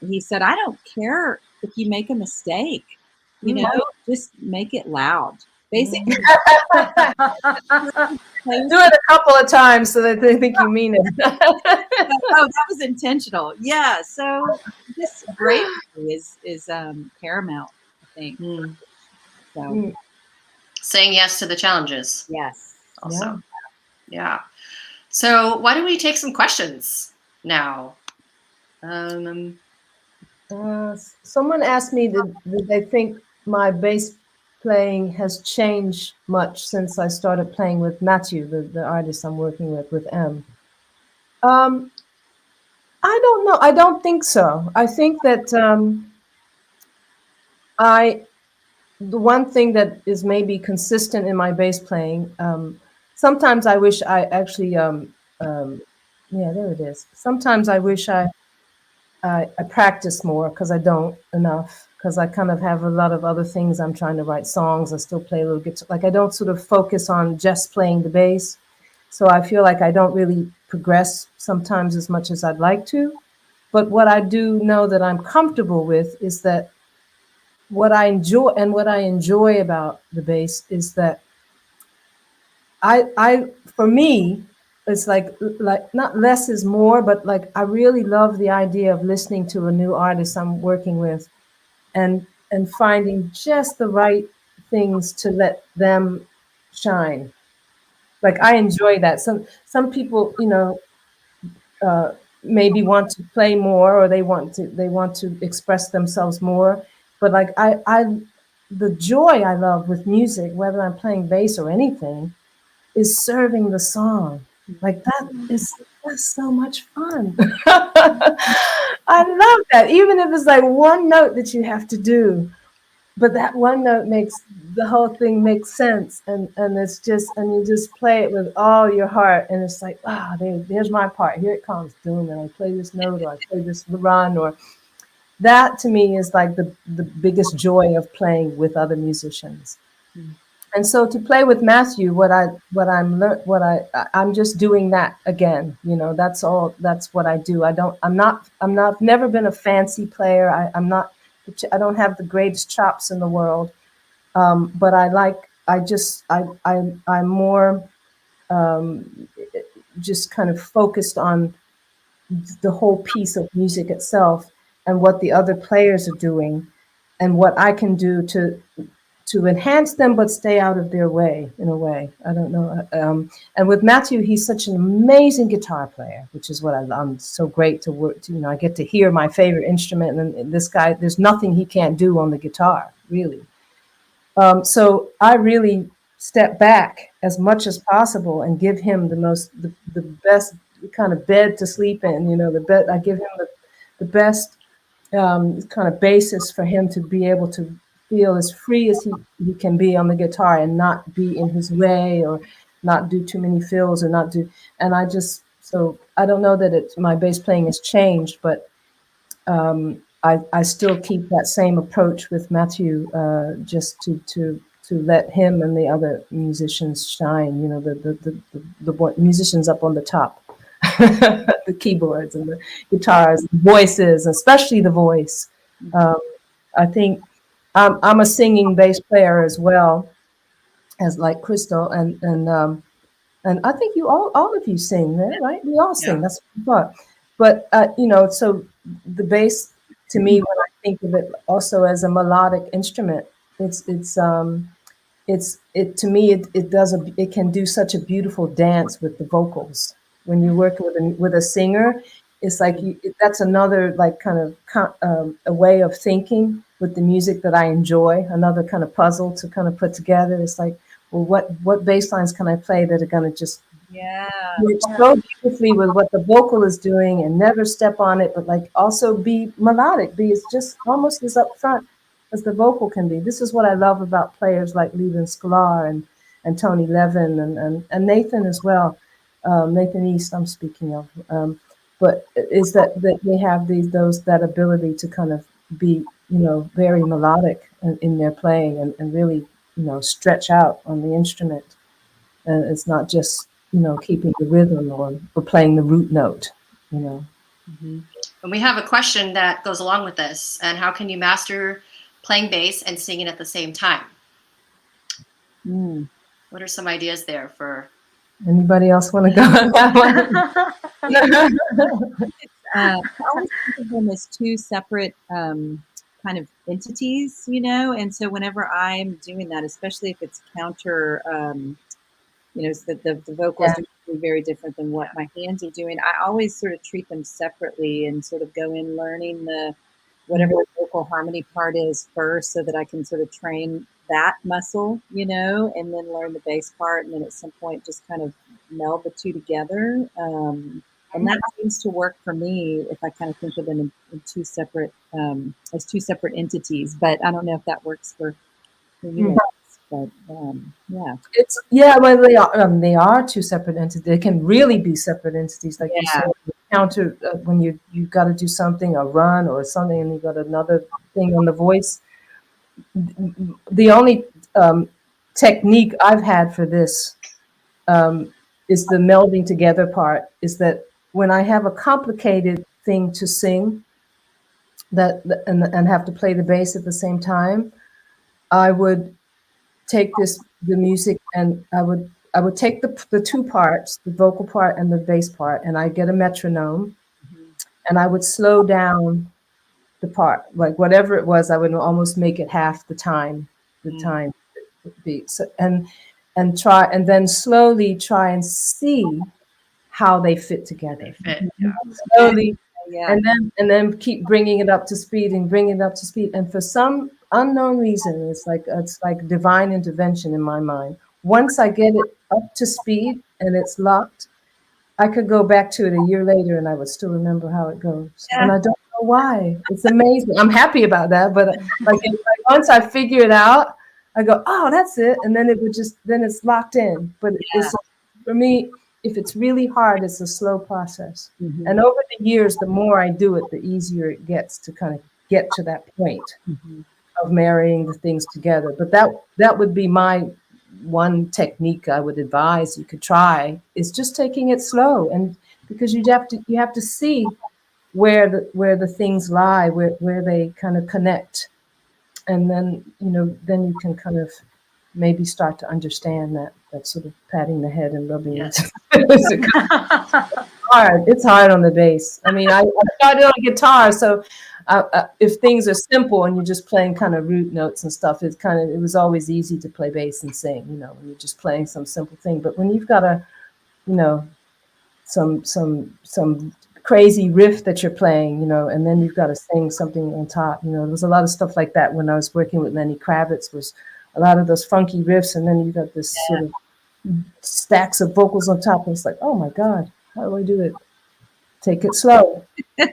he said, I don't care if you make a mistake, you know, just make it loud. Basically, Do it a couple of times so that they think you mean it. oh, that was intentional. Yeah. So this bravery is paramount, I think. So saying yes to the challenges. yes. Also. Yeah. So why don't we take some questions now? Someone asked me that they think my bass playing has changed much since I started playing with Matthew, the artist I'm working with M. I don't know. I don't think so. I think that the one thing that is maybe consistent in my bass playing, sometimes I wish I actually, yeah, there it is. Sometimes I wish I practice more because I don't enough, because I kind of have a lot of other things. I'm trying to write songs. I still play a little guitar. Like I don't sort of focus on just playing the bass. So I feel like I don't really progress sometimes as much as I'd like to. But what I do know that I'm comfortable with is that what I enjoy about the bass is that for me, it's like not less is more, but like I really love the idea of listening to a new artist I'm working with and finding just the right things to let them shine. Like I enjoy that. Some people, you know, maybe want to play more or they want to express themselves more. But like the joy I love with music, whether I'm playing bass or anything, is serving the song. Like that's so much fun. I love that. Even if it's like one note that you have to do, but that one note makes the whole thing make sense. And it's just, and you just play it with all your heart. And it's like, wow, there's my part. Here it comes. Boom. And I play this note or I play this run, or that to me is like the biggest joy of playing with other musicians. And so to play with Matthew, I'm just doing that again. You know, that's all. That's what I do. I'm not. Never been a fancy player. I don't have the greatest chops in the world. But I'm more just kind of focused on the whole piece of music itself and what the other players are doing and what I can do to enhance them, but stay out of their way in a way. I don't know. And with Matthew, he's such an amazing guitar player, which is what I'm so great to work to, you know, I get to hear my favorite instrument, and this guy, there's nothing he can't do on the guitar, really. So I really step back as much as possible and give him the best kind of bed to sleep in, you know, I give him the best kind of basis for him to be able to feel as free as he can be on the guitar and not be in his way or not do too many fills or not do. And I don't know that my bass playing has changed, but I still keep that same approach with Matthew, just to let him and the other musicians shine, you know, the musicians up on the top, the keyboards and the guitars, the voices, especially the voice. I think I'm a singing bass player as well as like Kristel, and I think you all of you sing, right? We all sing. Yeah. That's what I thought. But you know, so the bass to me, when I think of it also as a melodic instrument, it can do such a beautiful dance with the vocals. When you work with a singer, it's like that's another like kind of a way of thinking with the music that I enjoy. Another kind of puzzle to kind of put together. It's like, well, what bass lines can I play that are going to just work so beautifully with what the vocal is doing and never step on it, but like also be melodic, be just almost as upfront as the vocal can be. This is what I love about players like Levin Sklar and Tony Levin and Nathan as well. Nathan East, I'm speaking of, but is that they have that ability to kind of be, very melodic in their playing and really, stretch out on the instrument. And it's not just, keeping the rhythm or playing the root note, Mm-hmm. And we have a question that goes along with this. And how can you master playing bass and singing at the same time? What are some ideas there for? Anybody else want to go on that one? I always think of them as two separate kind of entities, and so whenever I'm doing that, especially if it's counter, so the vocals are very different than what my hands are doing, I always sort of treat them separately and sort of go in learning whatever the vocal harmony part is first, so that I can sort of train that muscle, and then learn the bass part, and then at some point just kind of meld the two together. And that seems to work for me if I kind of think of them in two separate, as two separate entities. But I don't know if that works for you. But yeah. Well, they are two separate entities. They can really be separate entities, like you said. Counter when you got to do something, a run or something, and you got another thing on the voice. The only technique I've had for this is the melding together part. Is that when I have a complicated thing to sing, and have to play the bass at the same time, I would take the music, and I would take the two parts, the vocal part and the bass part, and I get a metronome, and I would slow down the part, like whatever it was, I would almost make it half the time beat. So, and then slowly try and see how they fit together. Slowly, and then keep bringing it up to speed and bringing it up to speed. And for some unknown reason, it's like divine intervention in my mind. Once I get it up to speed and it's locked, I could go back to it a year later and I would still remember how it goes. And I don't know why. It's amazing. I'm happy about that. But once I figure it out, I go, oh, that's it. And then then it's locked in. But it's, for me, if it's really hard, it's a slow process. And over the years, the more I do it, the easier it gets to kind of get to that point of marrying the things together. But that would be my one technique I would advise you could try, is just taking it slow. And because you have to see where the things lie, where they kind of connect. And then, then you can kind of maybe start to understand that sort of patting the head and rubbing it. It's hard on the bass. I mean, I started on guitar, so if things are simple and you're just playing kind of root notes and stuff, it was always easy to play bass and sing, when you're just playing some simple thing. But when you've got some crazy riff that you're playing, and then you've got to sing something on top, there was a lot of stuff like that when I was working with Lenny Kravitz, was a lot of those funky riffs, and then you got this sort of stacks of vocals on top, and it's like, oh my God, how do I do it? Take it slow. I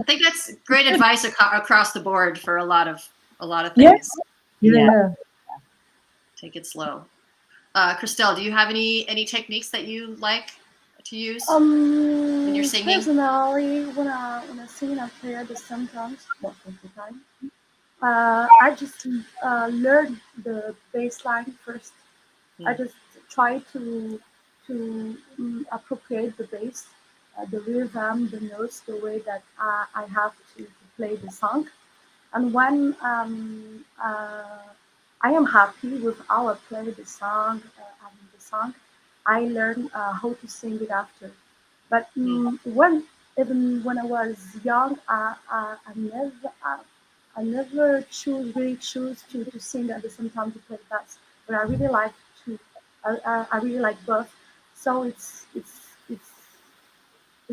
think that's great advice across the board for a lot of things. Yeah. Take it slow. Kristel, do you have any techniques that you like to use when you're singing? Personally, when I sing, I play at the same time, most of the time. I just learn the bass line first. I just try to appropriate the bass, the rhythm, the notes, the way that I have to play the song. And when I am happy with how I play the song, I learn how to sing it after. But even when I was young, I never choose to sing at the same time to play the bass. But I really like to. I really like both. So it's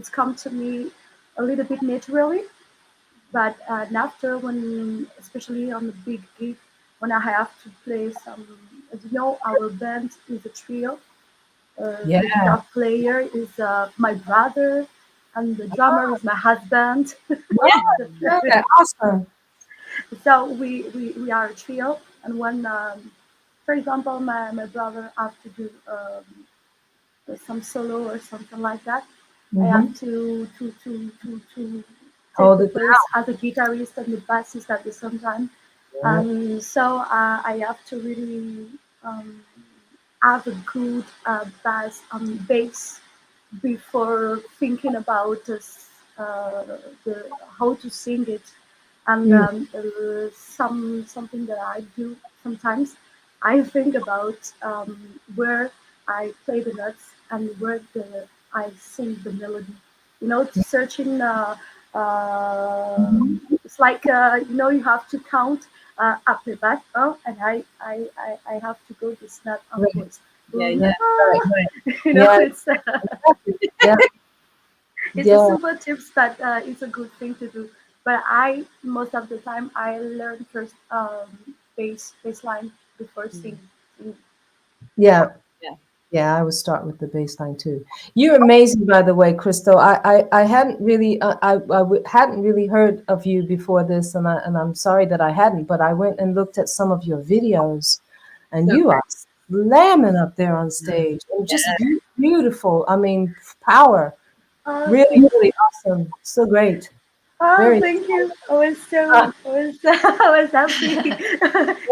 come to me a little bit naturally. But after, especially on the big gig, when I have to play some, our band is a trio. The guitar player is my brother, and the drummer is my husband. Awesome. So we are a trio, and when, for example, my brother has to do some solo or something like that, I Mhm. have to take Hold the it place as a guitarist and the bassist at the same time. down. So I have to really have a good bass bass before thinking about how to sing it. And Mm. something that I do sometimes, I think about where I play the notes and where I sing the melody. Searching. It's like you have to count up the back. Oh, and I have to go this note Right. upwards. Yeah, Yeah, yeah. right. You know, Yeah, it's yeah, it's a yeah. simple tips, but it's a good thing to do. But most of the time, I learn first bass line before singing. Yeah. Yeah. Yeah, I would start with the bass line too. You're amazing, by the way, Kristel. I hadn't really hadn't really heard of you before this, and I'm sorry that I hadn't. But I went and looked at some of your videos, and So you are great. slamming up there on stage, and just beautiful. I mean, power. Really, Thank really you. awesome. So great. Oh, Very, thank you. I was happy.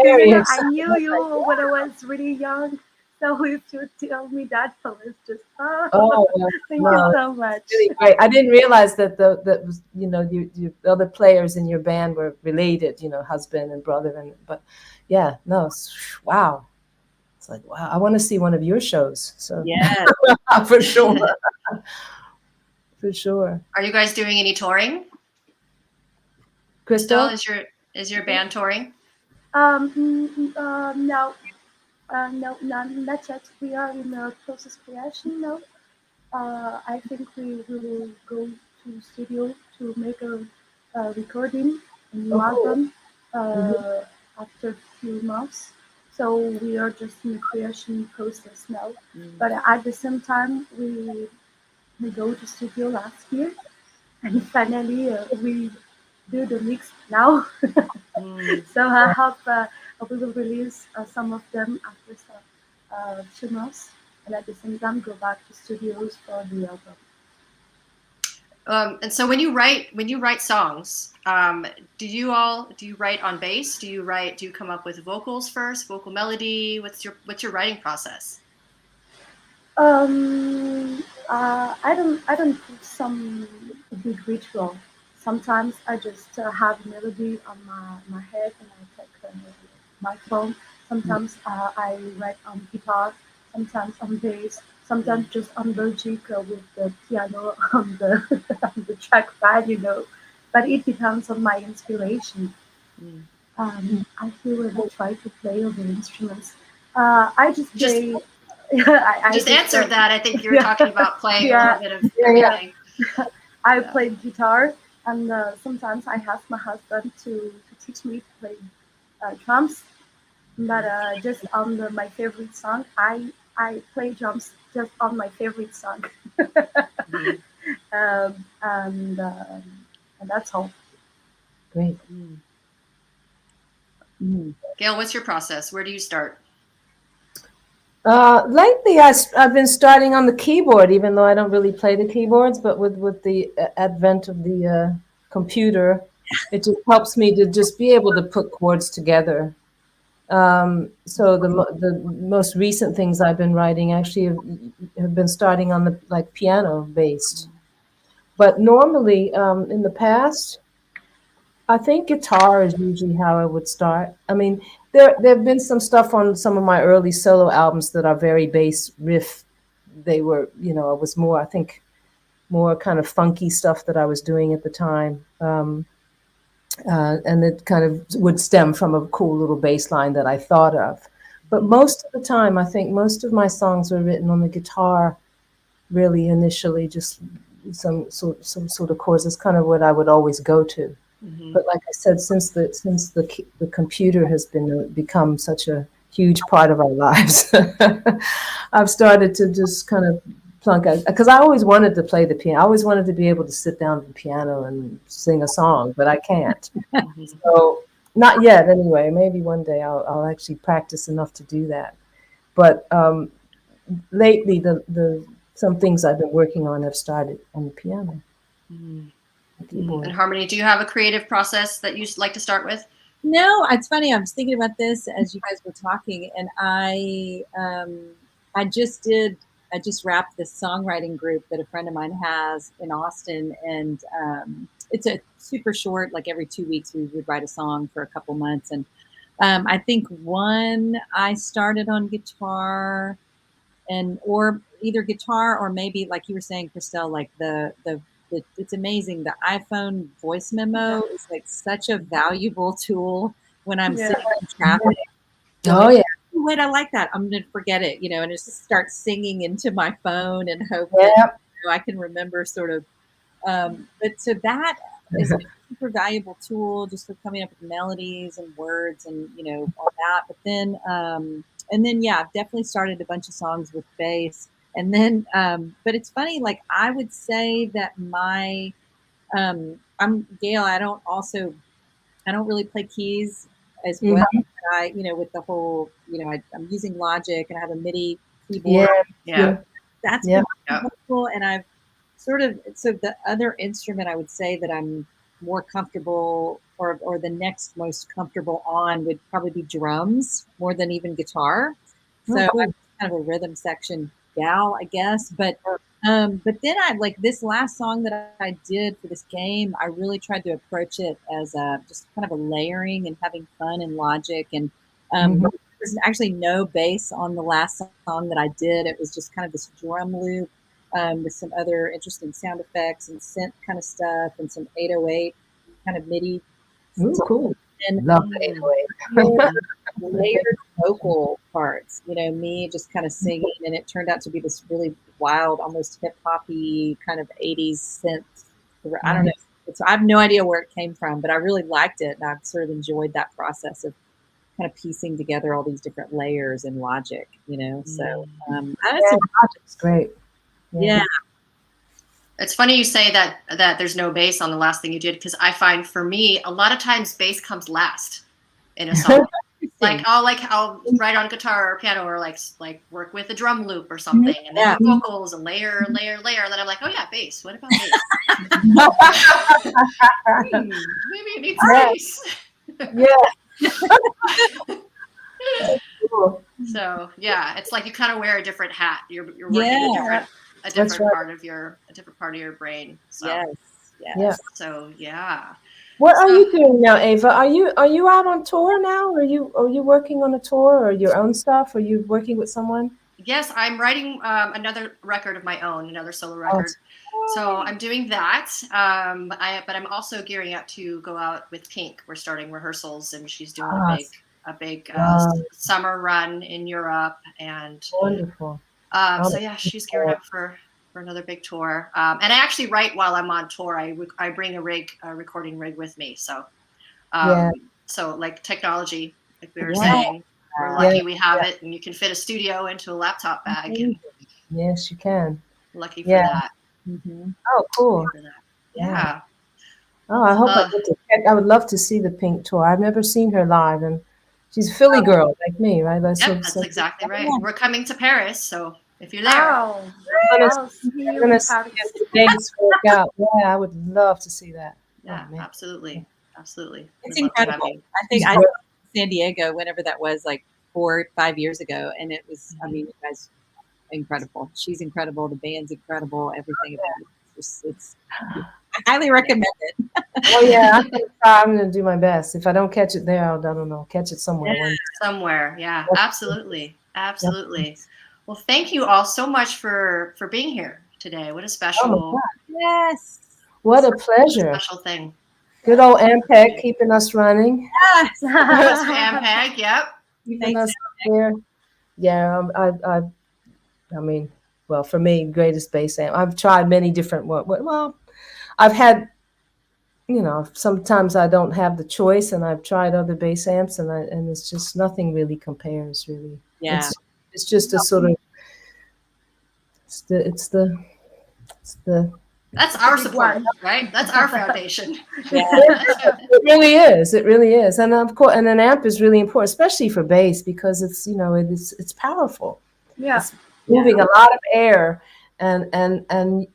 very I excited. knew you when I was really young. So if you tell me that, I was just, Oh, well, thank you no, so much. really great. I didn't realize that that was, the other players in your band were related, husband and brother, but yeah, no, wow. It's like, wow, I want to see one of your shows. So Yeah. for sure, for sure. Are you guys doing any touring? Kristel? Kristel, is your band touring? No, not yet. We are in the process creation now. I think we will go to studio to make a recording, a new Oh, cool. album Mhm. after a few months. So we are just in the creation process now. Mm. But at the same time, we go to studio last year, and finally we do the mix now. Mm. So I hope we will release some of them after some 2 months, and at the same time go back to studios for the album. And so when you write songs, do you write on bass? Do you come up with vocals first, vocal melody? What's your writing process? I don't put some big ritual. Sometimes I just have a melody on my head and I take my phone. Sometimes I write on guitar, sometimes on bass, sometimes just on Logic with the piano on the on the trackpad. But it depends on my inspiration. Mm. I feel when I try to play other instruments. I just Just play. I just just answered that. I think you were yeah, talking about playing a yeah, little bit of Yeah, yeah. everything. I Yeah. play guitar, and sometimes I ask my husband to teach me to play drums. But just on my favorite song, I play drums just on my favorite song, Mm. um, and um, and that's all. Great. Mm. Mm. Gail, what's your process? Where do you start? Lately, I've been starting on the keyboard, even though I don't really play the keyboards. But with the advent of the computer, it just helps me to just be able to put chords together. So the most recent things I've been writing actually have been starting on the like piano based. But normally, in the past, I think guitar is usually how I would start. I mean, there've been some stuff on some of my early solo albums that are very bass riff. They were, it was more, I think, more kind of funky stuff that I was doing at the time. And it kind of would stem from a cool little bass line that I thought of. But most of the time, I think most of my songs were written on the guitar, really initially, just some sort of chords. That's kind of what I would always go to. Mm-hmm. But like I said, since the computer has become such a huge part of our lives, I've started to just kind of plunk out, because I always wanted to play the piano. I always wanted to be able to sit down at the piano and sing a song, but I can't. So not yet, anyway. Maybe one day I'll actually practice enough to do that. But lately some things I've been working on have started on the piano. Mm. The keyboard. And Harmoni, do you have a creative process that you like to start with? No, it's funny. I was thinking about this as you guys were talking, and I just wrapped this songwriting group that a friend of mine has in Austin, and it's a super short, like every 2 weeks we would write a song for a couple months, and I think one I started on guitar, or either guitar or maybe like you were saying, Kristel, like the it's amazing. The iPhone voice memo is like such a valuable tool when I'm sitting in traffic. Oh yeah. Wait, I like that. I'm going to forget it, and just start singing into my phone and hope that I can remember sort of. But so that is a super valuable tool just for coming up with melodies and words and, all that. But then, I've definitely started a bunch of songs with bass. And then, but it's funny, like I would say that I'm Gail. I don't really play keys as well. I, with the whole, I'm using Logic and I have a MIDI keyboard. Yeah. That's been helpful. And I've so the other instrument I would say that I'm more comfortable or the next most comfortable on would probably be drums more than even guitar. So I'm kind of a rhythm section gal, I guess. But then I like this last song that I did for this game. I really tried to approach it as just kind of a layering and having fun in Logic. And there's actually no bass on the last song that I did. It was just kind of this drum loop with some other interesting sound effects and synth kind of stuff and some 808 kind of MIDI. Ooh, cool. And love the 808. Layered vocal parts, me just kind of singing, and it turned out to be this really wild, almost hip hoppy kind of 80s synth. I don't know. I have no idea where it came from, but I really liked it, and I've sort of enjoyed that process of kind of piecing together all these different layers in Logic, So Logic's great. Yeah. It's funny you say that there's no bass on the last thing you did, because I find for me a lot of times bass comes last in a song. I'll write on guitar or piano or like work with a drum loop or something, and then the vocals and layer, and then I'm like, oh yeah, bass. What about bass? Maybe it needs bass. Cool. So yeah, it's like you kind of wear a different hat. You're working a different part of your brain. So yes. So yeah. What are you doing now, Eva? Are you out on tour now? Are you working on a tour or your own stuff? Are you working with someone? Yes, I'm writing another record of my own, another solo record. So I'm doing that. But I'm also gearing up to go out with Pink. We're starting rehearsals, and she's doing a big summer run in Europe. And wonderful. So yeah, she's gearing up for another big tour. And I actually write while I'm on tour. I bring a recording rig with me. So, so like technology, like we were saying, we're lucky we have it, and you can fit a studio into a laptop bag. And yes, you can. Lucky for that. Mm-hmm. Oh, cool. Yeah. Oh, I hope I get to check. I would love to see the Pink tour. I've never seen her live, and she's a Philly girl like me, right? That's exactly right. We're coming to Paris, so if you're there, I'm gonna see if the dates work out. Yeah, I would love to see that. Yeah, absolutely. It's incredible. I think I was in San Diego whenever that was, like 4 or 5 years ago, and it was. I mean, you guys, incredible. She's incredible. The band's incredible. Everything about it. It's I highly recommend it. Oh yeah, I'm gonna do my best. If I don't catch it there, I don't know, catch it somewhere. Somewhere, yeah, absolutely. Well, thank you all so much for being here today. What a special, what a pleasure, special thing. Good old Ampeg keeping us running. Yes, Ampeg, yep. Keeping us here. Yeah, I mean, well, for me, greatest bass amp. I've tried many different. Well, I've had, sometimes I don't have the choice, and I've tried other bass amps, and it's just nothing really compares. Really, it's just a sort of. It's the. That's our support, right? That's our foundation. It really is. It really is, and of course, and an amp is really important, especially for bass, because it's it's powerful. Yeah. moving a lot of air, and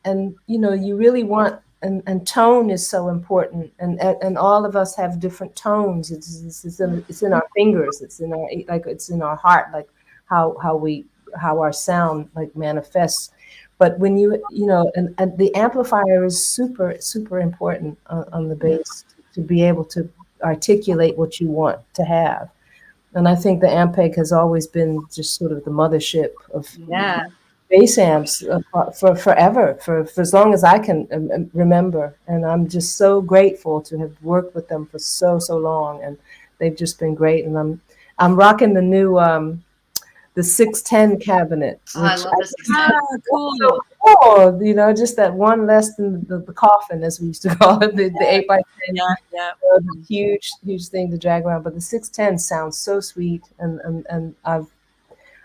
you know, you really want, and tone is so important, and all of us have different tones. It's in our fingers, it's in our, like, it's in our heart, like how our sound like manifests. But when you know, and the amplifier is super important on the bass to be able to articulate what you want to have. And I think the Ampeg has always been just sort of the mothership of bass amps for forever, for as long as I can remember. And I'm just so grateful to have worked with them for so long, and they've just been great. And I'm rocking the new the 610 cabinet. Oh, I love the 610. Cool. So cool, you know, just that one less than the coffin, as we used to call it, the 8x10. The huge thing to drag around. But the 610 sounds so sweet, and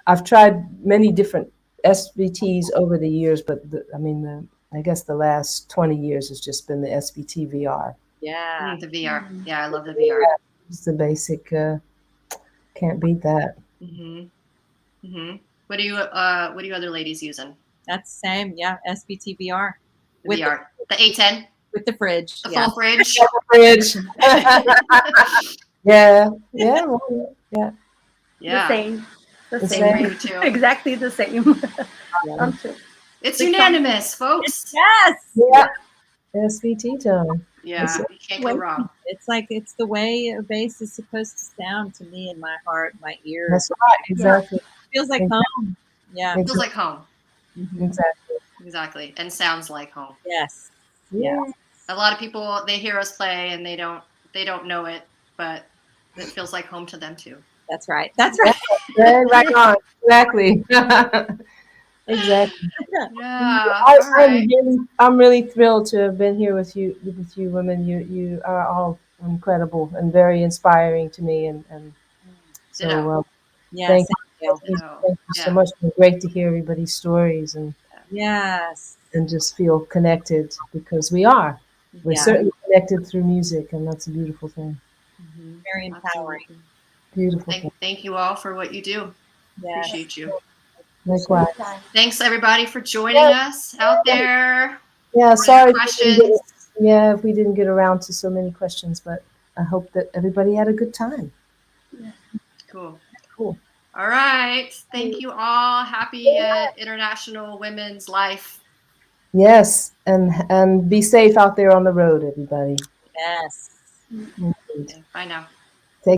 I've tried many different SVTs over the years, but I guess the last 20 years has just been the SVT VR. Yeah. The VR. Yeah, I love the VR. It's the basic. Can't beat that. What are you other ladies using? That's the same. Yeah, SVT VR. The VR. The 810. With the fridge. The full fridge. The fridge. Yeah. The same. The same. Too. Exactly the same. It's unanimous, folks. Yes. Yeah. SVT tone. Yeah, you can't go wrong. It's like, it's the way a bass is supposed to sound to me in my heart, my ears. That's right. Exactly. It feels like home. Yeah. It feels like home. Exactly. And sounds like home. Yes. Yeah. A lot of people, they hear us play and they don't know it, but it feels like home to them too. That's right. That's right. Right on. Exactly. Exactly. Yeah. I'm really thrilled to have been here with you women. You are all incredible and very inspiring to me, and so Yes. thank you so much. It's been great to hear everybody's stories, and and just feel connected, because we're certainly connected through music, and that's a beautiful thing. Very empowering. Absolutely. Beautiful. Thank you all for what you do. Yes. Appreciate you. Likewise. Thanks everybody for joining us out there. Yeah, sorry. Questions. If we didn't get around to so many questions, but I hope that everybody had a good time. Yeah. Cool. All right. Thank you all. Happy International Women's Life. Yes, and be safe out there on the road, everybody. Yes. Okay, bye now.